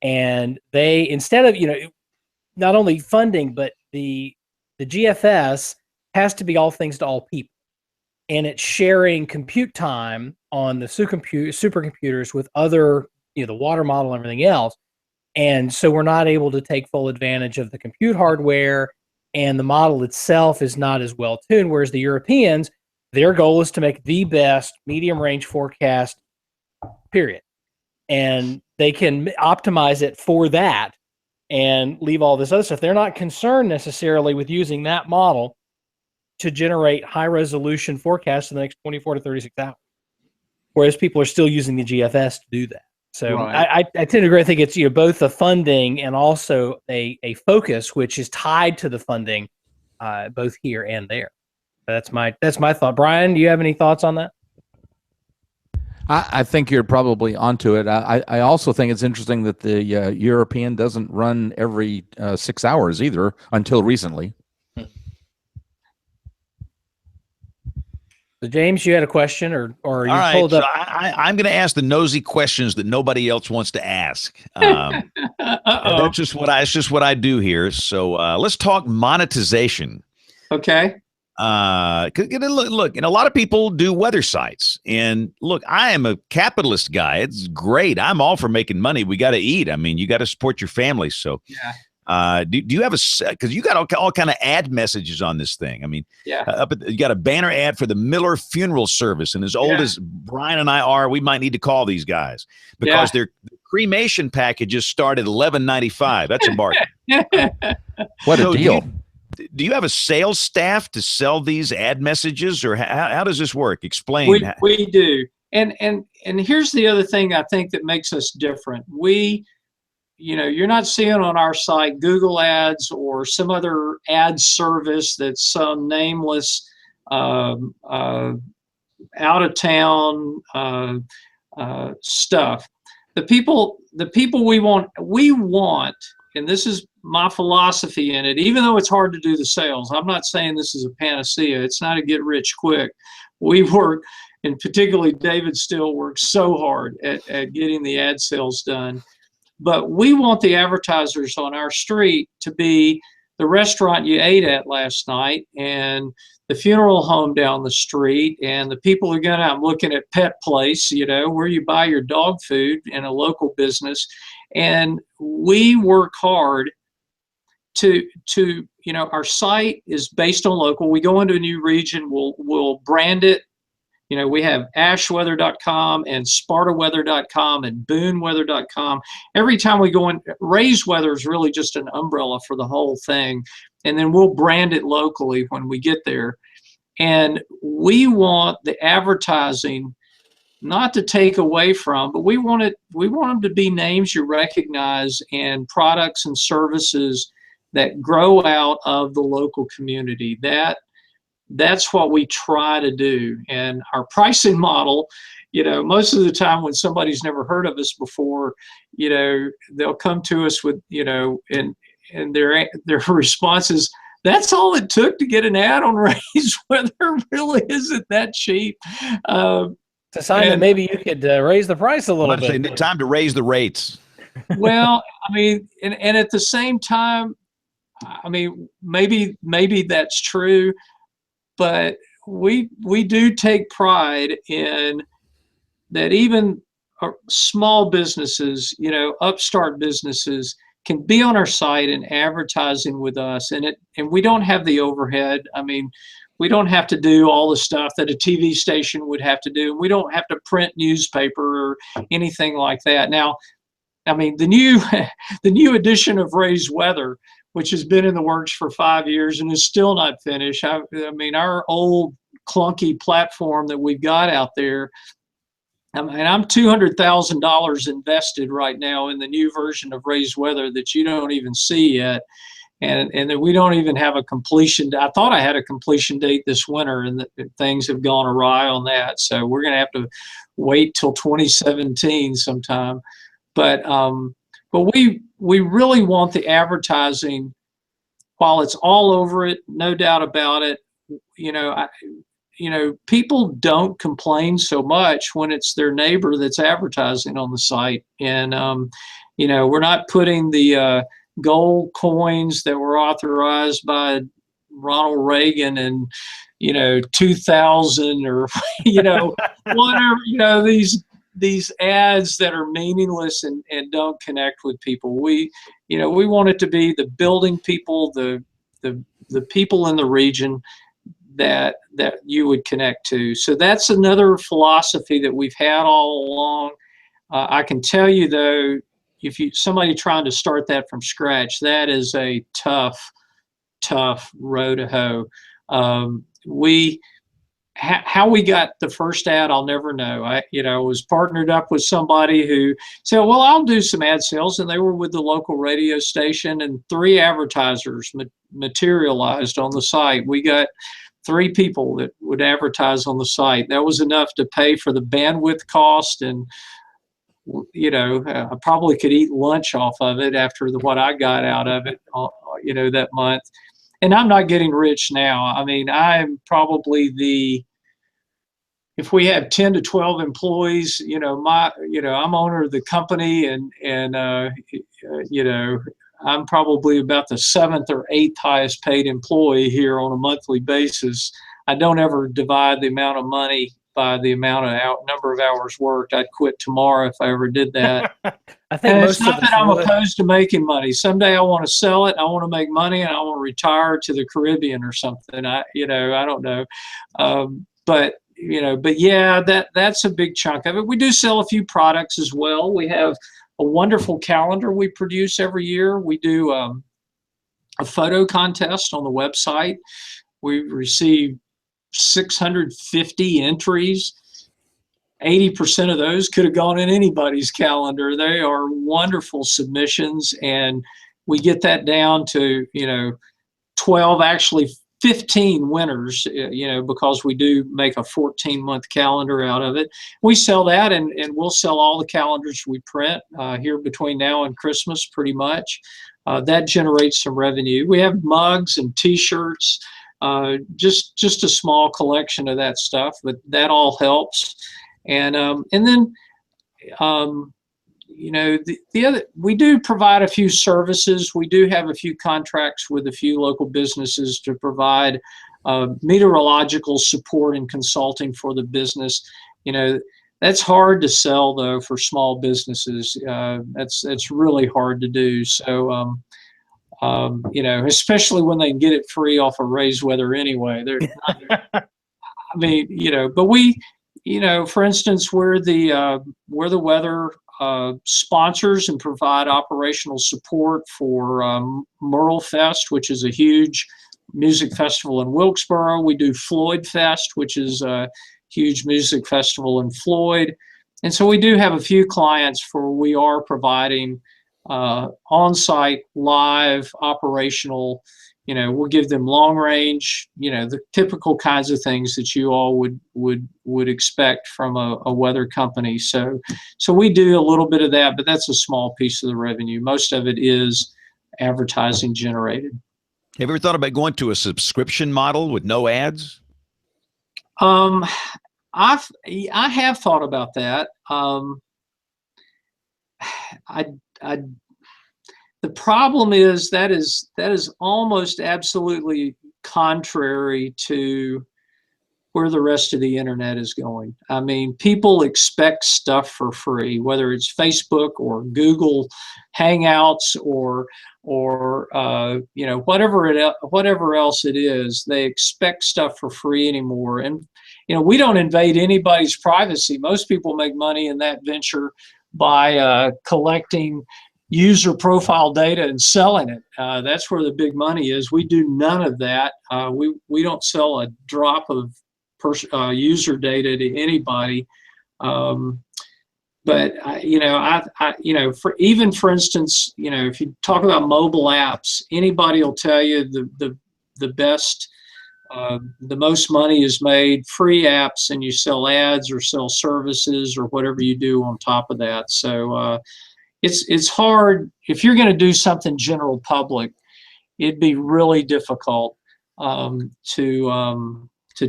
and they, instead of not only funding, but the GFS has to be all things to all people. And it's sharing compute time on the supercomputers with other, the water model and everything else. And so we're not able to take full advantage of the compute hardware, and the model itself is not as well tuned. Whereas the Europeans, their goal is to make the best medium range forecast, period. And they can optimize it for that and leave all this other stuff. They're not concerned necessarily with using that model to generate high resolution forecasts in the next 24 to 36 hours. Whereas people are still using the GFS to do that. So right. I tend to agree. I think it's both the funding and also a focus which is tied to the funding, both here and there. That's my thought. Brian, do you have any thoughts on that? I think you're probably onto it. I also think it's interesting that the European doesn't run every 6 hours either until recently. So James, you had a question, or you all right, pulled up? So I'm going to ask the nosy questions that nobody else wants to ask. That's just what I do here. So let's talk monetization. Okay. Look, a lot of people do weather sites, and look, I am a capitalist guy. It's great. I'm all for making money. We got to eat. I mean, you got to support your family. So yeah. Do you have because you got all kind of ad messages on this thing? I mean, yeah. You got a banner ad for the Miller funeral service, and as old as Brian and I are, we might need to call these guys because their cremation packages start at $11.95. That's a bargain. What a deal! Do you have a sales staff to sell these ad messages, or how does this work? Explain. We do, and here's the other thing I think that makes us different. You're not seeing on our site Google ads or some other ad service that's some nameless, out of town stuff. The people we want, and this is my philosophy in it, even though it's hard to do the sales. I'm not saying this is a panacea. It's not a get rich quick. We work, and particularly David still works so hard at getting the ad sales done. But we want the advertisers on our street to be the restaurant you ate at last night, and the funeral home down the street, and the people who I'm looking at Pet Place, where you buy your dog food in a local business. And we work hard to our site is based on local. We go into a new region, we'll brand it. We have ashweather.com and spartaweather.com and boonweather.com. Every time we go in, Raise Weather is really just an umbrella for the whole thing. And then we'll brand it locally when we get there. And we want the advertising not to take away from, but we want them to be names you recognize and products and services that grow out of the local community. That's what we try to do. And our pricing model, most of the time when somebody's never heard of us before, they'll come to us with, and their response is, that's all it took to get an ad on Raise Weather. Really isn't that cheap. It's a sign that maybe you could raise the price a little bit. Time to raise the rates. Well, I mean, and at the same time, I mean, maybe that's true, but we do take pride in that. Even small businesses, upstart businesses, can be on our site and advertising with us, and we don't have the overhead. I mean, we don't have to do all the stuff that a TV station would have to do. We don't have to print newspaper or anything like that. Now, I mean, the new edition of Ray's Weather, which has been in the works for 5 years and is still not finished. I mean, our old clunky platform that we've got out there, and I'm $200,000 invested right now in the new version of Ray's Weather that you don't even see yet. And that we don't even have a completion. I thought I had a completion date this winter, and things have gone awry on that. So we're going to have to wait till 2017 sometime. But we really want the advertising, while it's all over it, no doubt about it. People don't complain so much when it's their neighbor that's advertising on the site. And we're not putting the gold coins that were authorized by Ronald Reagan in 2000 or whatever, these ads that are meaningless and don't connect with people. We want it to be the building people, the people in the region that you would connect to. So that's another philosophy that we've had all along. I can tell you though, if somebody trying to start that from scratch, that is a tough row to hoe. How we got the first ad, I'll never know. I was partnered up with somebody who said, well, I'll do some ad sales. And they were with the local radio station, and 3 advertisers materialized on the site. We got 3 people that would advertise on the site. That was enough to pay for the bandwidth cost, and I probably could eat lunch off of it after what I got out of it, that month. And I'm not getting rich now. I mean, I'm probably if we have 10 to 12 employees, I'm owner of the company, and I'm probably about the 7th or 8th highest paid employee here on a monthly basis. I don't ever divide the amount of money by the amount of number of hours worked. I'd quit tomorrow if I ever did that. I think and it's not that I'm opposed to making money. Someday I want to sell it. I want to make money, and I want to retire to the Caribbean or something. I don't know. But yeah, that's a big chunk of it. We do sell a few products as well. We have a wonderful calendar we produce every year. We do a photo contest on the website. We receive 650 entries. 80% of those could have gone in anybody's calendar. They are wonderful submissions, and we get that down to 12, actually 15 winners, because we do make a 14-month calendar out of it. We sell that, and we'll sell all the calendars we print here between now and Christmas, pretty much. That generates some revenue. We have mugs and T-shirts, just a small collection of that stuff, but that all helps. And then the other, we do provide a few services. We do have a few contracts with a few local businesses to provide meteorological support and consulting for the business. That's hard to sell though for small businesses. That's really hard to do. So especially when they can get it free off of Ray's Weather anyway. They're not, but we, for instance, we're the weather sponsors and provide operational support for Merle Fest, which is a huge music festival in Wilkesboro. We do Floyd Fest, which is a huge music festival in Floyd. And so we do have a few clients for we are providing on-site, live, operational, we'll give them long range, the typical kinds of things that you all would expect from a weather company. So we do a little bit of that, but that's a small piece of the revenue. Most of it is advertising generated. Have you ever thought about going to a subscription model with no ads? I have thought about that. The the problem is that is almost absolutely contrary to where the rest of the internet is going. I mean, people expect stuff for free, whether it's Facebook or Google Hangouts or you know, whatever else it is. They expect stuff for free anymore, and you know, we don't invade anybody's privacy. Most people make money in that venture by collecting user profile data and selling it. That's where the big money is. We do none of that. We don't sell a drop of user data to anybody. But you know, you know, for instance, you know, if you talk about mobile apps, anybody will tell you the best, the most money is made free apps, and you sell ads or sell services or whatever you do on top of that. So it's hard if you're going to do something general public. It'd be really difficult to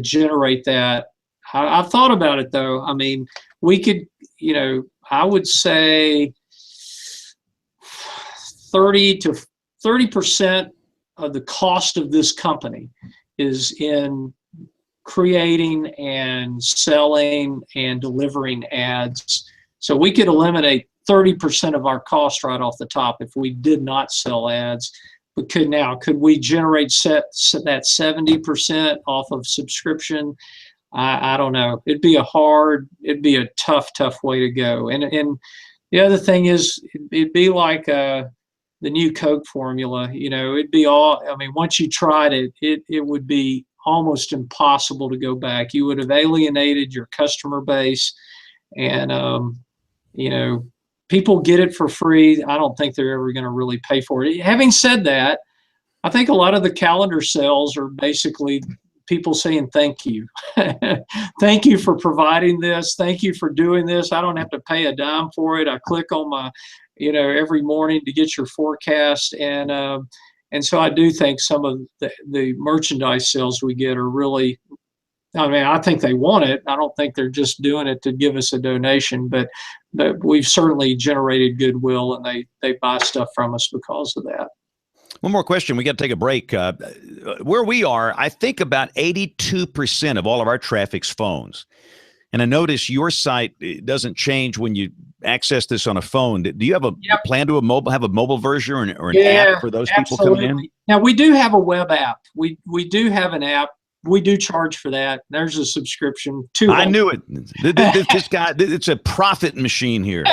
generate that. I've thought about it though. I mean, we could, you know, I would say 30% of the cost of this company is in creating and selling and delivering ads. So we could eliminate 30% of our cost right off the top if we did not sell ads. But could we generate that 70% off of subscription? I don't know. It'd be a tough way to go. And the other thing is, it'd be like the new Coke formula. You know, it'd be I mean, once you tried it, it would be almost impossible to go back. You would have alienated your customer base, and you know, people get it for free. I don't think they're ever going to really pay for it. Having said that, I think a lot of the calendar sales are basically people saying thank you. Thank you for providing this. Thank you for doing this. I don't have to pay a dime for it. I click on my, you know, every morning to get your forecast. And so I do think some of the merchandise sales we get are really, I mean, I think they want it. I don't think they're just doing it to give us a donation, but we've certainly generated goodwill, and they buy stuff from us because of that. One more question. We got to take a break. Where we are, I think about 82% of all of our traffic's phones. And I notice your site doesn't change when you access this on a phone. Do you have a plan to have a mobile version or an app for those people coming in? Now, we do have a web app. We do have an app. We do charge for that. There's a subscription. I knew it. This guy, it's a profit machine here.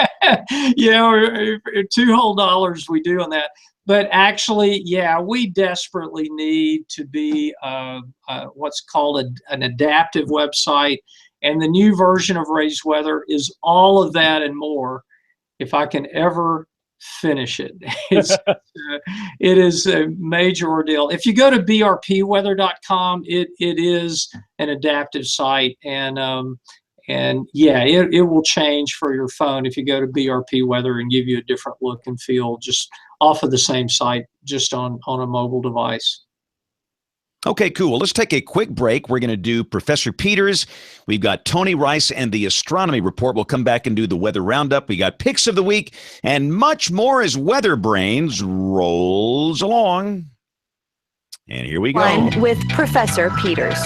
Yeah, $2 whole we do on that. But actually, yeah, we desperately need to be what's called an adaptive website. And the new version of Raised Weather is all of that and more, if I can ever finish it. It is a major ordeal. If you go to brpweather.com, it is an adaptive site, and yeah, it will change for your phone if you go to BRP Weather and give you a different look and feel just off of the same site, just on a mobile device. Okay, cool. Well, let's take a quick break. We're going to do Professor Peters. We've got Tony Rice and the Astronomy Report. We'll come back and do the Weather Roundup. We got Picks of the Week and much more as WeatherBrains rolls along. And here we go. With Professor Peters.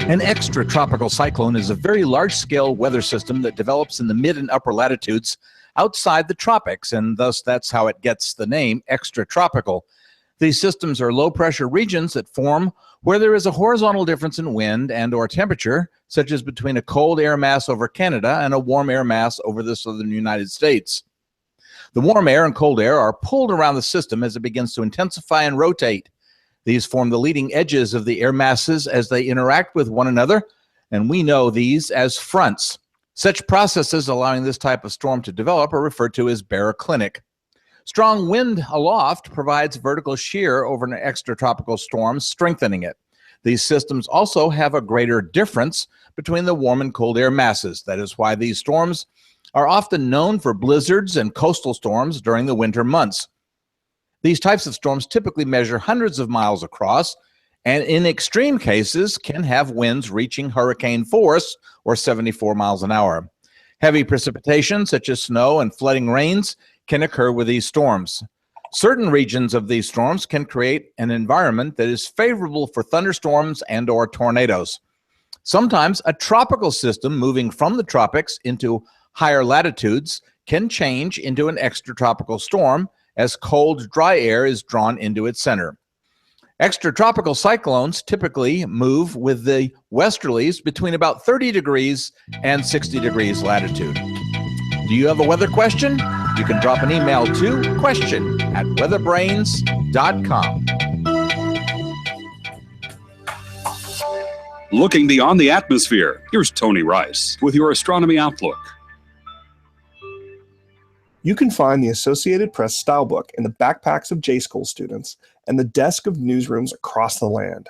An extratropical cyclone is a very large-scale weather system that develops in the mid and upper latitudes outside the tropics, and thus that's how it gets the name extratropical. These systems are low-pressure regions that form where there is a horizontal difference in wind and or temperature, such as between a cold air mass over Canada and a warm air mass over the southern United States. The warm air and cold air are pulled around the system as it begins to intensify and rotate. These form the leading edges of the air masses as they interact with one another, and we know these as fronts. Such processes allowing this type of storm to develop are referred to as baroclinic. Strong wind aloft provides vertical shear over an extratropical storm, strengthening it. These systems also have a greater difference between the warm and cold air masses. That is why these storms are often known for blizzards and coastal storms during the winter months. These types of storms typically measure hundreds of miles across, and in extreme cases can have winds reaching hurricane force or 74 miles an hour. Heavy precipitation, such as snow and flooding rains, can occur with these storms. Certain regions of these storms can create an environment that is favorable for thunderstorms and or tornadoes. Sometimes a tropical system moving from the tropics into higher latitudes can change into an extratropical storm as cold, dry air is drawn into its center. Extratropical cyclones typically move with the westerlies between about 30 degrees and 60 degrees latitude. Do you have a weather question? You can drop an email to question@weatherbrains.com. Looking beyond the atmosphere, here's Tony Rice with your Astronomy Outlook. You can find the Associated Press style book in the backpacks of J-School students and the desk of newsrooms across the land.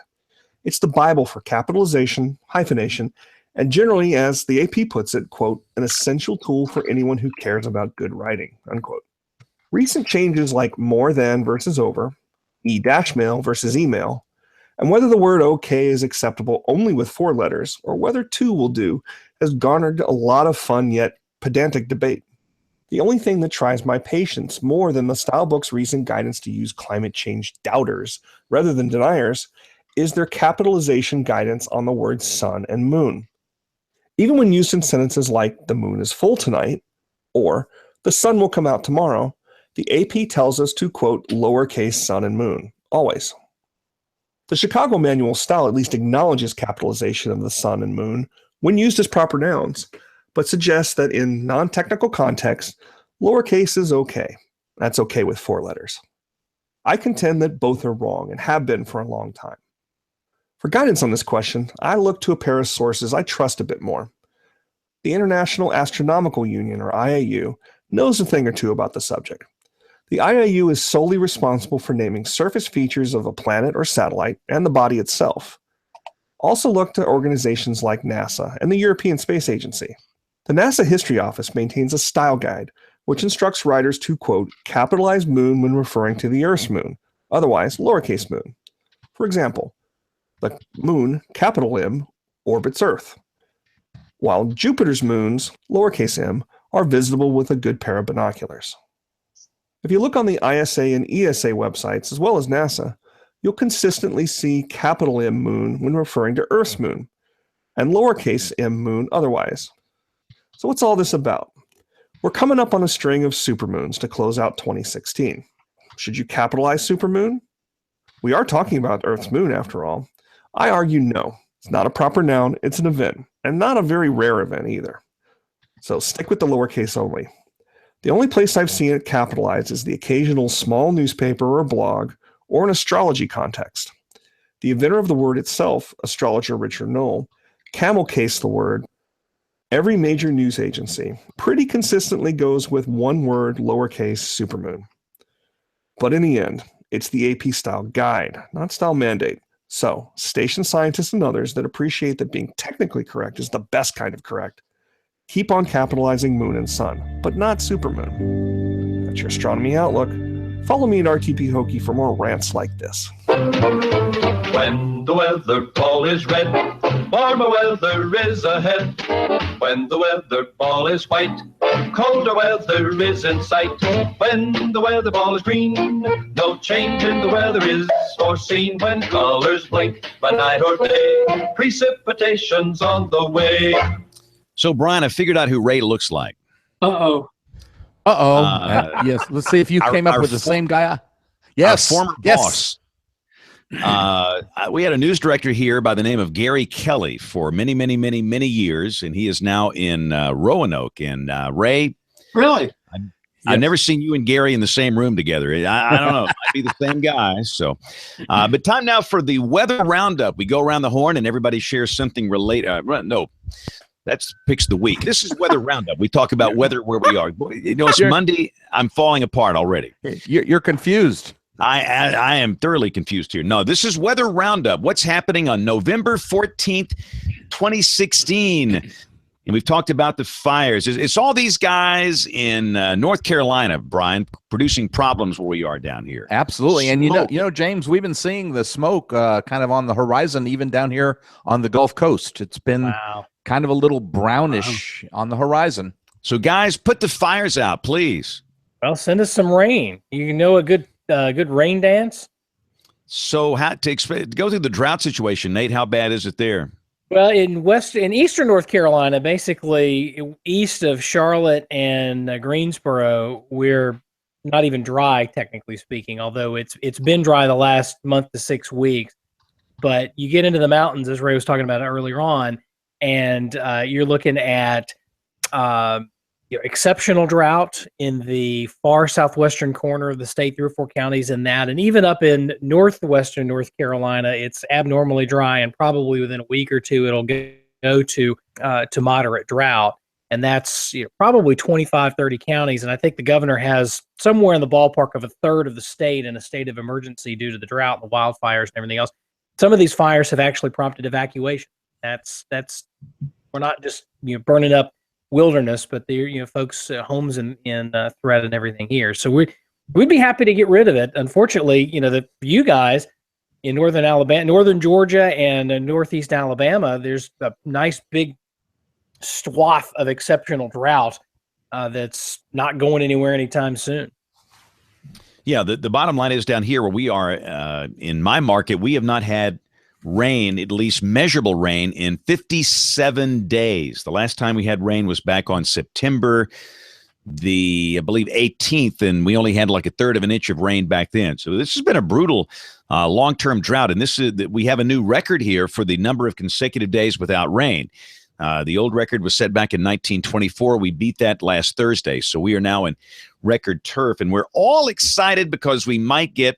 It's the Bible for capitalization, hyphenation, and generally, as the AP puts it, quote, an essential tool for anyone who cares about good writing, unquote. Recent changes like more than versus over, e-mail versus email, and whether the word okay is acceptable only with 4 letters or whether 2 will do has garnered a lot of fun yet pedantic debate. The only thing that tries my patience more than the stylebook's recent guidance to use climate change doubters rather than deniers is their capitalization guidance on the words sun and moon. Even when used in sentences like the moon is full tonight or the sun will come out tomorrow, the AP tells us to, quote, lowercase sun and moon, always. The Chicago Manual style at least acknowledges capitalization of the sun and moon when used as proper nouns, but suggests that in non-technical context, lowercase is okay. That's okay with 4 letters. I contend that both are wrong and have been for a long time. For guidance on this question, I look to a pair of sources I trust a bit more. The International Astronomical Union, or IAU, knows a thing or two about the subject. The IAU is solely responsible for naming surface features of a planet or satellite and the body itself. Also look to organizations like NASA and the European Space Agency. The NASA History Office maintains a style guide, which instructs writers to, quote, capitalize moon when referring to the Earth's moon, otherwise lowercase moon. For example, the moon, capital M, orbits Earth, while Jupiter's moons, lowercase m, are visible with a good pair of binoculars. If you look on the ISA and ESA websites, as well as NASA, you'll consistently see capital M moon when referring to Earth's moon, and lowercase m moon otherwise. So what's all this about? We're coming up on a string of supermoons to close out 2016. Should you capitalize supermoon? We are talking about Earth's moon after all. I argue no. It's not a proper noun, it's an event, and not a very rare event either. So stick with the lowercase only. The only place I've seen it capitalized is the occasional small newspaper or blog or an astrology context. The inventor of the word itself, astrologer Richard Knoll, camel-cased the word. Every major news agency pretty consistently goes with one word lowercase supermoon. But in the end, it's the AP style guide, not style mandate. So, station scientists and others that appreciate that being technically correct is the best kind of correct, keep on capitalizing moon and sun, but not supermoon. That's your Astronomy Outlook. Follow me at RTP Hokie for more rants like this. When the weather ball is red, warmer weather is ahead. When the weather ball is white, colder weather is in sight. When the weather ball is green, no change in the weather is foreseen. When colors blink by night or day, precipitation's on the way. So, Brian, I figured out who Ray looks like. Uh-oh. Yes, let's see if you came up with the same guy. Yes, Our former boss. We had a news director here by the name of Gary Kelly for many, many, many, many years, and he is now in Roanoke. And Ray, Really? I've never seen you and Gary in the same room together. I don't know. It might be the same guy. So, but time now for the weather roundup. We go around the horn and everybody shares something related. No, that's picks the week. This is weather roundup. We talk about weather where we are. You know, it's Monday. I'm falling apart already. You're confused. I am thoroughly confused here. No, this is weather roundup. What's happening on November 14th, 2016? And we've talked about the fires. It's all these guys in North Carolina, Brian, producing problems where we are down here. Absolutely. And Smoke. you know, James, we've been seeing the smoke kind of on the horizon, even down here on the Gulf Coast. It's been kind of a little brownish on the horizon. So, guys, put the fires out, please. Well, send us some rain. You know a good rain dance? So go through the drought situation, Nate. How bad is it there? Well, in eastern North Carolina, basically east of Charlotte and Greensboro, we're not even dry, technically speaking, although it's been dry the last month to 6 weeks. But you get into the mountains, as Ray was talking about earlier on, and you're looking at exceptional drought in the far southwestern corner of the state, 3 or 4 counties in that, and even up in northwestern North Carolina, it's abnormally dry, and probably within a week or two, it'll go to moderate drought. And that's probably 25, 30 counties. And I think the governor has somewhere in the ballpark of a third of the state in a state of emergency due to the drought, the wildfires, and everything else. Some of these fires have actually prompted evacuation. That's we're not just burning up wilderness, but they're folks' homes in threat and everything here. So we'd be happy to get rid of it. Unfortunately, you guys in northern Alabama, northern Georgia, and northeast Alabama, there's a nice big swath of exceptional drought that's not going anywhere anytime soon. Yeah, the bottom line is down here where we are in my market, we have not had rain, at least measurable rain, in 57 days. The last time we had rain was back on September I believe 18th, and we only had like a third of an inch of rain back then. So this has been a brutal long-term drought, and we have a new record here for the number of consecutive days without rain. The old record was set back in 1924. We beat that last Thursday. So we are now in record turf, and we're all excited because we might get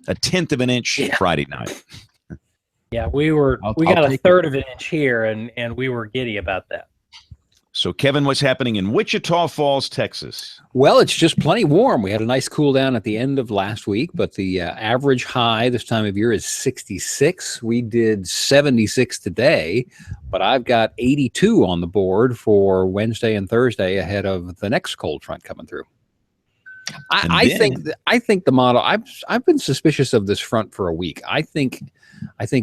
a 1/10 of an inch Friday night. Yeah, we got a third of an inch here, and we were giddy about that. So, Kevin, what's happening in Wichita Falls, Texas? Well, it's just plenty warm. We had a nice cool down at the end of last week, but the average high this time of year is 66. We did 76 today, but I've got 82 on the board for Wednesday and Thursday ahead of the next cold front coming through. I think the model. I've been suspicious of this front for a week. I think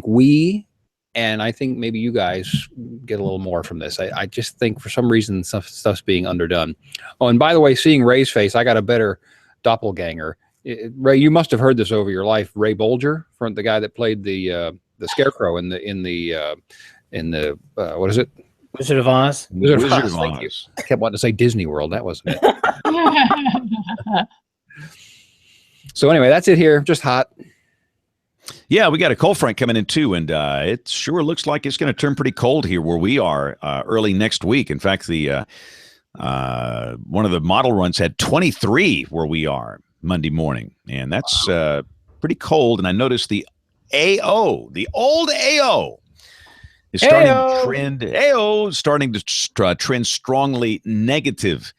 we. And I think maybe you guys get a little more from this. I just think for some reason stuff's being underdone. Oh, and by the way, seeing Ray's face, I got a better doppelganger. Ray, you must have heard this over your life. Ray Bolger, the guy that played the Scarecrow in the what is it? Wizard of Oz. Wizard of Oz. Thank you. I kept wanting to say Disney World. That wasn't it. So anyway, that's it here. Just hot. Yeah, we got a cold front coming in too, and it sure looks like it's going to turn pretty cold here where we are early next week. In fact, the one of the model runs had 23 where we are Monday morning, and that's pretty cold. And I noticed the old AO, is starting to trend strongly negative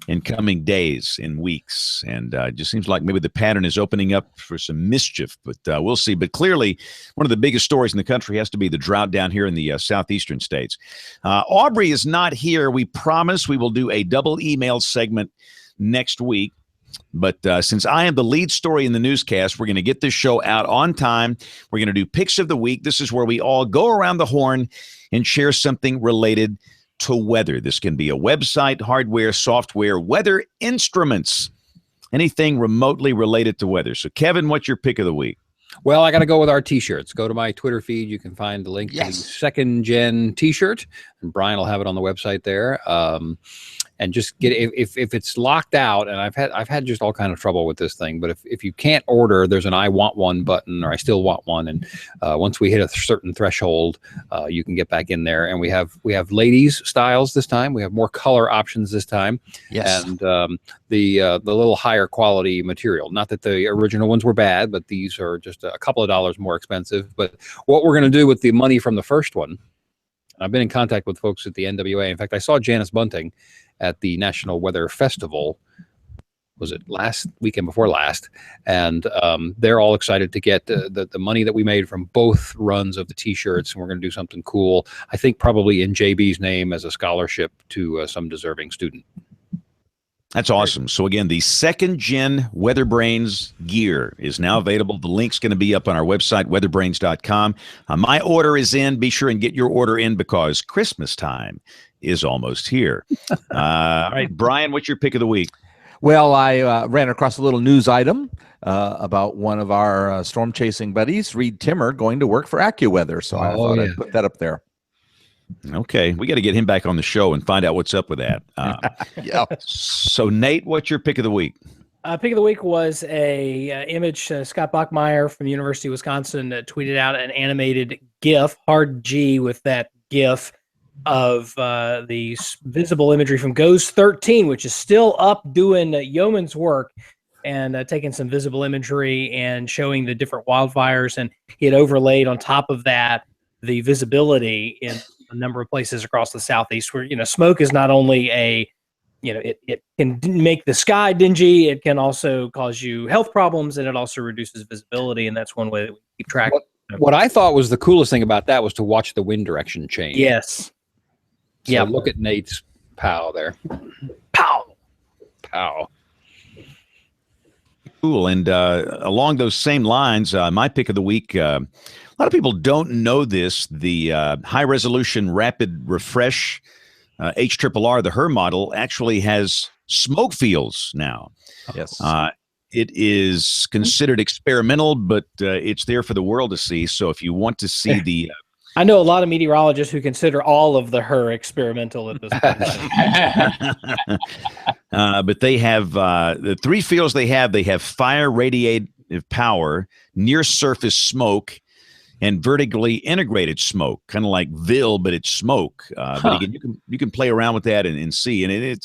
in coming days and weeks, and it just seems like maybe the pattern is opening up for some mischief, but we'll see. But clearly one of the biggest stories in the country has to be the drought down here in the southeastern states. Aubrey is not here. We promise we will do a double email segment next week, but since I am the lead story in the newscast, we're going to get this show out on time. We're going to do picks of the week. This is where we all go around the horn and share something related to weather. This can be a website, hardware, software, weather instruments, anything remotely related to weather. So, Kevin, what's your pick of the week? Well, I got to go with our T-shirts. Go to my Twitter feed. You can find the link to the second gen T-shirt, and Brian will have it on the website there. And just get if it's locked out, and I've had just all kind of trouble with this thing. But if you can't order, there's an I want one button, or I still want one. And once we hit a certain threshold, you can get back in there. And we have ladies styles this time. We have more color options this time. Yes. And the little higher quality material. Not that the original ones were bad, but these are just a couple of dollars more expensive. But what we're going to do with the money from the first one, I've been in contact with folks at the NWA. In fact, I saw Janice Bunting at the National Weather Festival. Was it last weekend before last? And they're all excited to get the money that we made from both runs of the T-shirts, and we're going to do something cool. I think probably in JB's name as a scholarship to some deserving student. That's awesome. So again, the second gen WeatherBrains gear is now available. The link's going to be up on our website, weatherbrains.com. My order is in. Be sure and get your order in because Christmas time is almost here. All right, Brian, what's your pick of the week? Well, I ran across a little news item about one of our storm chasing buddies, Reed Timmer, going to work for AccuWeather. So I thought I'd put that up there. Okay, we got to get him back on the show and find out what's up with that. Yeah. So, Nate, what's your pick of the week? Pick of the week was a image. Scott Bachmeyer from the University of Wisconsin tweeted out an animated GIF, hard G with that GIF of the visible imagery from GOES 13, which is still up doing yeoman's work and taking some visible imagery and showing the different wildfires. And he had overlaid on top of that the visibility in a number of places across the Southeast where, smoke is not only it can make the sky dingy, it can also cause you health problems, and it also reduces visibility. And that's one way that we keep track. What I thought was the coolest thing about that was to watch the wind direction change. Yes. So look at Nate's pow there. Pow. Pow. Cool. And along those same lines, my pick of the week, a lot of people don't know this. The high-resolution rapid refresh HRRR, the HER model, actually has smoke fields now. Yes. It is considered experimental, but it's there for the world to see. So if you want to see the... I know a lot of meteorologists who consider all of the HER experimental at this point. But they have the three fields they have fire radiative power, near surface smoke, and vertically integrated smoke, kind of like VIL, but it's smoke. But again, you can play around with that and see. And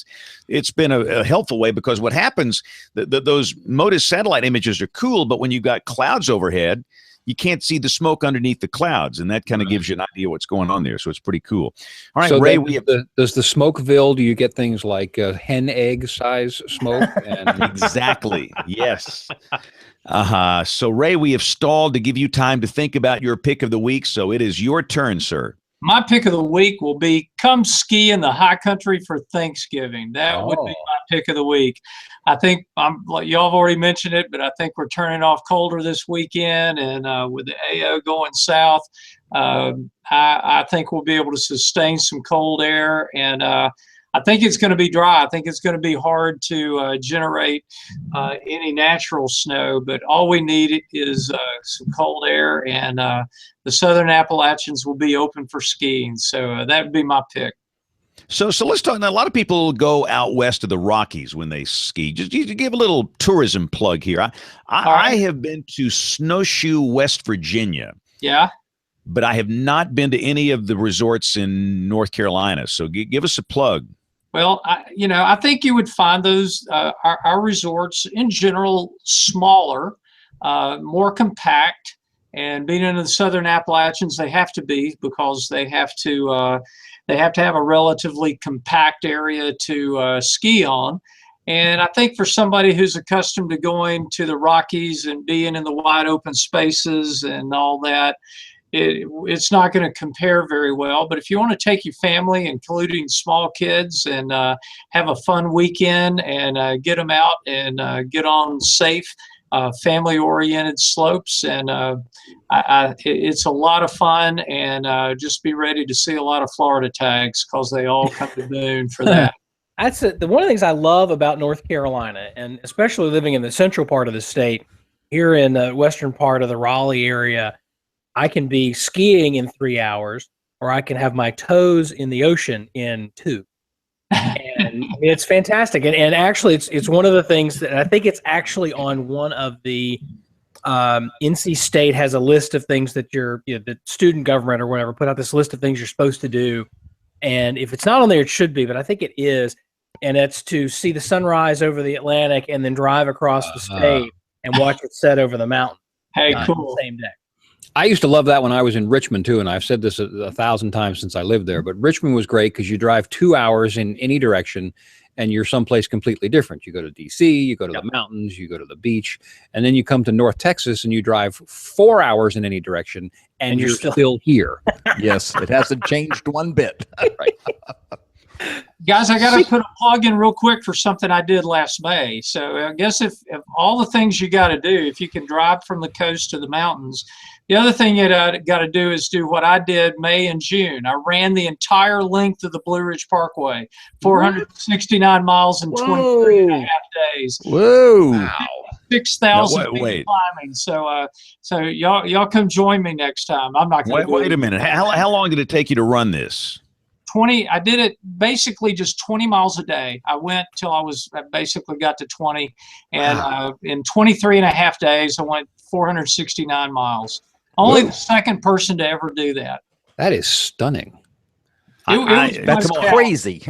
it's been a helpful way, because what happens, those MODIS satellite images are cool, but when you've got clouds overhead, you can't see the smoke underneath the clouds, and that kind of gives you an idea what's going on there. So it's pretty cool. All right, so Ray, does the smoke VIL, do you get things like hen egg size smoke? Exactly. Yes. So, Ray, we have stalled to give you time to think about your pick of the week, so it is your turn, sir. My pick of the week will be come ski in the high country for Thanksgiving. That would be my pick of the week. I think y'all have already mentioned it, but I think we're turning off colder this weekend, and with the AO going south, I think we'll be able to sustain some cold air, and I think it's going to be dry. I think it's going to be hard to generate any natural snow, but all we need is some cold air, and the Southern Appalachians will be open for skiing. So that would be my pick. So let's talk. Now, a lot of people go out west of the Rockies when they ski. Just give a little tourism plug here. I have been to Snowshoe, West Virginia. Yeah. But I have not been to any of the resorts in North Carolina. So give us a plug. Well, I think you would find those our resorts in general smaller, more compact, and being in the Southern Appalachians, they have to be, because they have to have a relatively compact area to ski on. And I think for somebody who's accustomed to going to the Rockies and being in the wide open spaces and all that, it's not going to compare very well. But if you want to take your family, including small kids, and have a fun weekend and get them out and get on safe, family-oriented slopes, and it's a lot of fun, and just be ready to see a lot of Florida tags, because they all come to Boone for that. That's one of the things I love about North Carolina, and especially living in the central part of the state. Here in the western part of the Raleigh area, I can be skiing in 3 hours, or I can have my toes in the ocean in 2. And it's fantastic. And actually, it's one of the things that I think it's actually on one of the NC State has a list of things that the student government or whatever put out this list of things you're supposed to do. And if it's not on there, it should be, but I think it is. And it's to see the sunrise over the Atlantic and then drive across the state and watch it set over the mountain. Hey, cool. The same day. I used to love that when I was in Richmond too, and I've said this 1,000 times since I lived there, but Richmond was great because you drive 2 hours in any direction and you're someplace completely different. You go to DC, you go to the mountains, you go to the beach, and then you come to North Texas and you drive 4 hours in any direction and you're still here. Yes, it hasn't changed one bit. Right. Guys, I got to put a plug in real quick for something I did last May. So I guess if all the things you got to do, if you can drive from the coast to the mountains, the other thing you got to do is do what I did May and June. I ran the entire length of the Blue Ridge Parkway, 469 miles in 23 and a half days. Whoa. Wow. 6,000 No, feet wait. climbing. So y'all come join me next time. I'm not going to Wait a minute. How long did it take you to run this? I did it basically just 20 miles a day. I went till I basically got to 20. And in 23 and a half days, I went 469 miles. Only the second person to ever do that. That is stunning. That's crazy.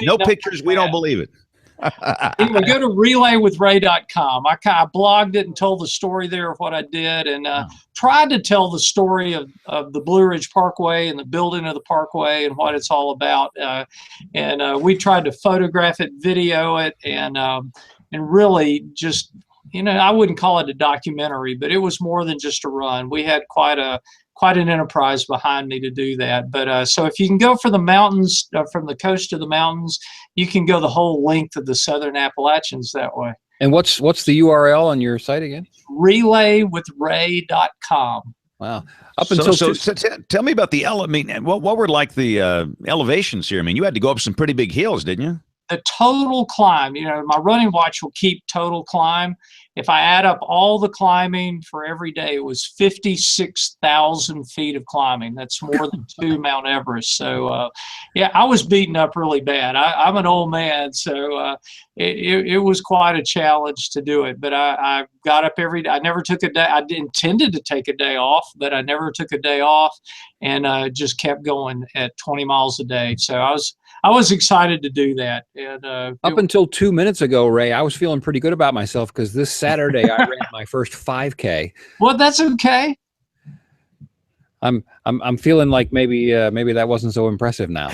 No pictures. We don't believe it. Anyway, go to relaywithray.com. I blogged it and told the story there of what I did, and tried to tell the story of the Blue Ridge Parkway and the building of the Parkway and what it's all about. And we tried to photograph it, video it, and really just, I wouldn't call it a documentary, but it was more than just a run. We had quite an enterprise behind me to do that. But so if you can go for the mountains, from the coast to the mountains, you can go the whole length of the Southern Appalachians that way. And what's the URL on your site again? relaywithray.com. Wow. Up until so tell me about the what were like the elevations here? I mean, you had to go up some pretty big hills, didn't you? The total climb, my running watch will keep total climb. If I add up all the climbing for every day, it was 56,000 feet of climbing. That's more than 2 Mount Everest. So, I was beaten up really bad. I'm an old man, so it was quite a challenge to do it. But I got up every day. I never took a day. I intended to take a day off, but I never took a day off, and just kept going at 20 miles a day. So I was excited to do that. And up until 2 minutes ago, Ray, I was feeling pretty good about myself because this Saturday I ran my first 5K. Well, that's okay. I'm feeling like maybe that wasn't so impressive now.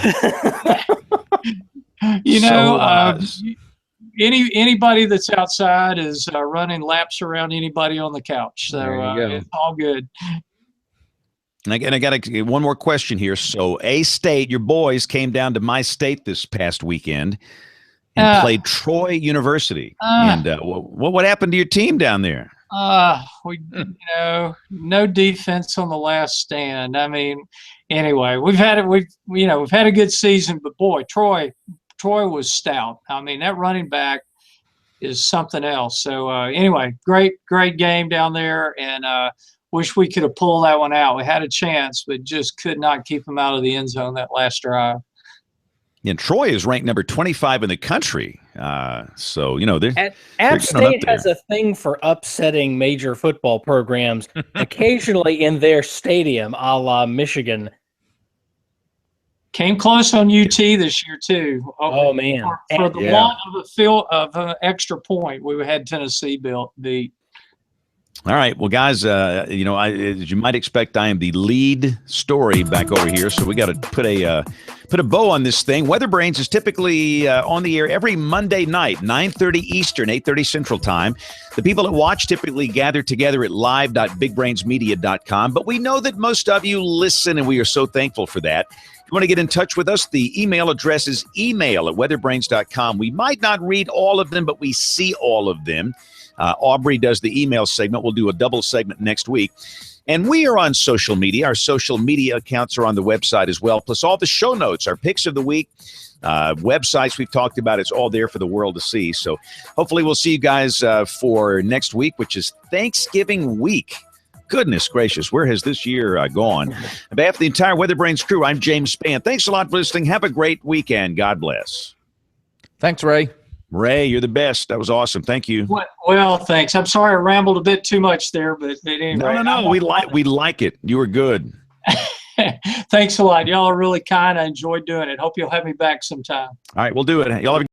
Anybody that's outside is running laps around anybody on the couch. So it's all good. And I got one more question here. So A-State, your boys came down to my state this past weekend and played Troy University. And what happened to your team down there? We no defense on the last stand. I mean, anyway, we've had a good season, but boy, Troy was stout. I mean, that running back is something else. So anyway, great game down there, and wish we could have pulled that one out. We had a chance, but just could not keep them out of the end zone that last drive. And Troy is ranked number 25 in the country. So, App State has a thing for upsetting major football programs, occasionally in their stadium, a la Michigan. Came close on UT this year, too. Oh man. For the want of an extra point, we had Tennessee beat. All right. Well, guys, as you might expect, I am the lead story back over here. So we got to put a bow on this thing. WeatherBrains is typically on the air every Monday night, 9:30 Eastern, 8:30 Central Time. The people that watch typically gather together at live.bigbrainsmedia.com. But we know that most of you listen, and we are so thankful for that. If you want to get in touch with us, the email address is email@weatherbrains.com. We might not read all of them, but we see all of them. Aubrey does the email segment. We'll do a double segment next week. And we are on social media. Our social media accounts are on the website as well, plus all the show notes, our picks of the week, websites we've talked about. It's all there for the world to see. So hopefully we'll see you guys for next week, which is Thanksgiving week. Goodness gracious, where has this year gone? On behalf of the entire WeatherBrains crew, I'm James Spann. Thanks a lot for listening. Have a great weekend. God bless. Thanks, Ray. Ray, you're the best. That was awesome. Thank you. Well, thanks. I'm sorry I rambled a bit too much there, but anyway. No. We like it. You were good. Thanks a lot. Y'all are really kind. I enjoyed doing it. Hope you'll have me back sometime. All right, we'll do it. Y'all have a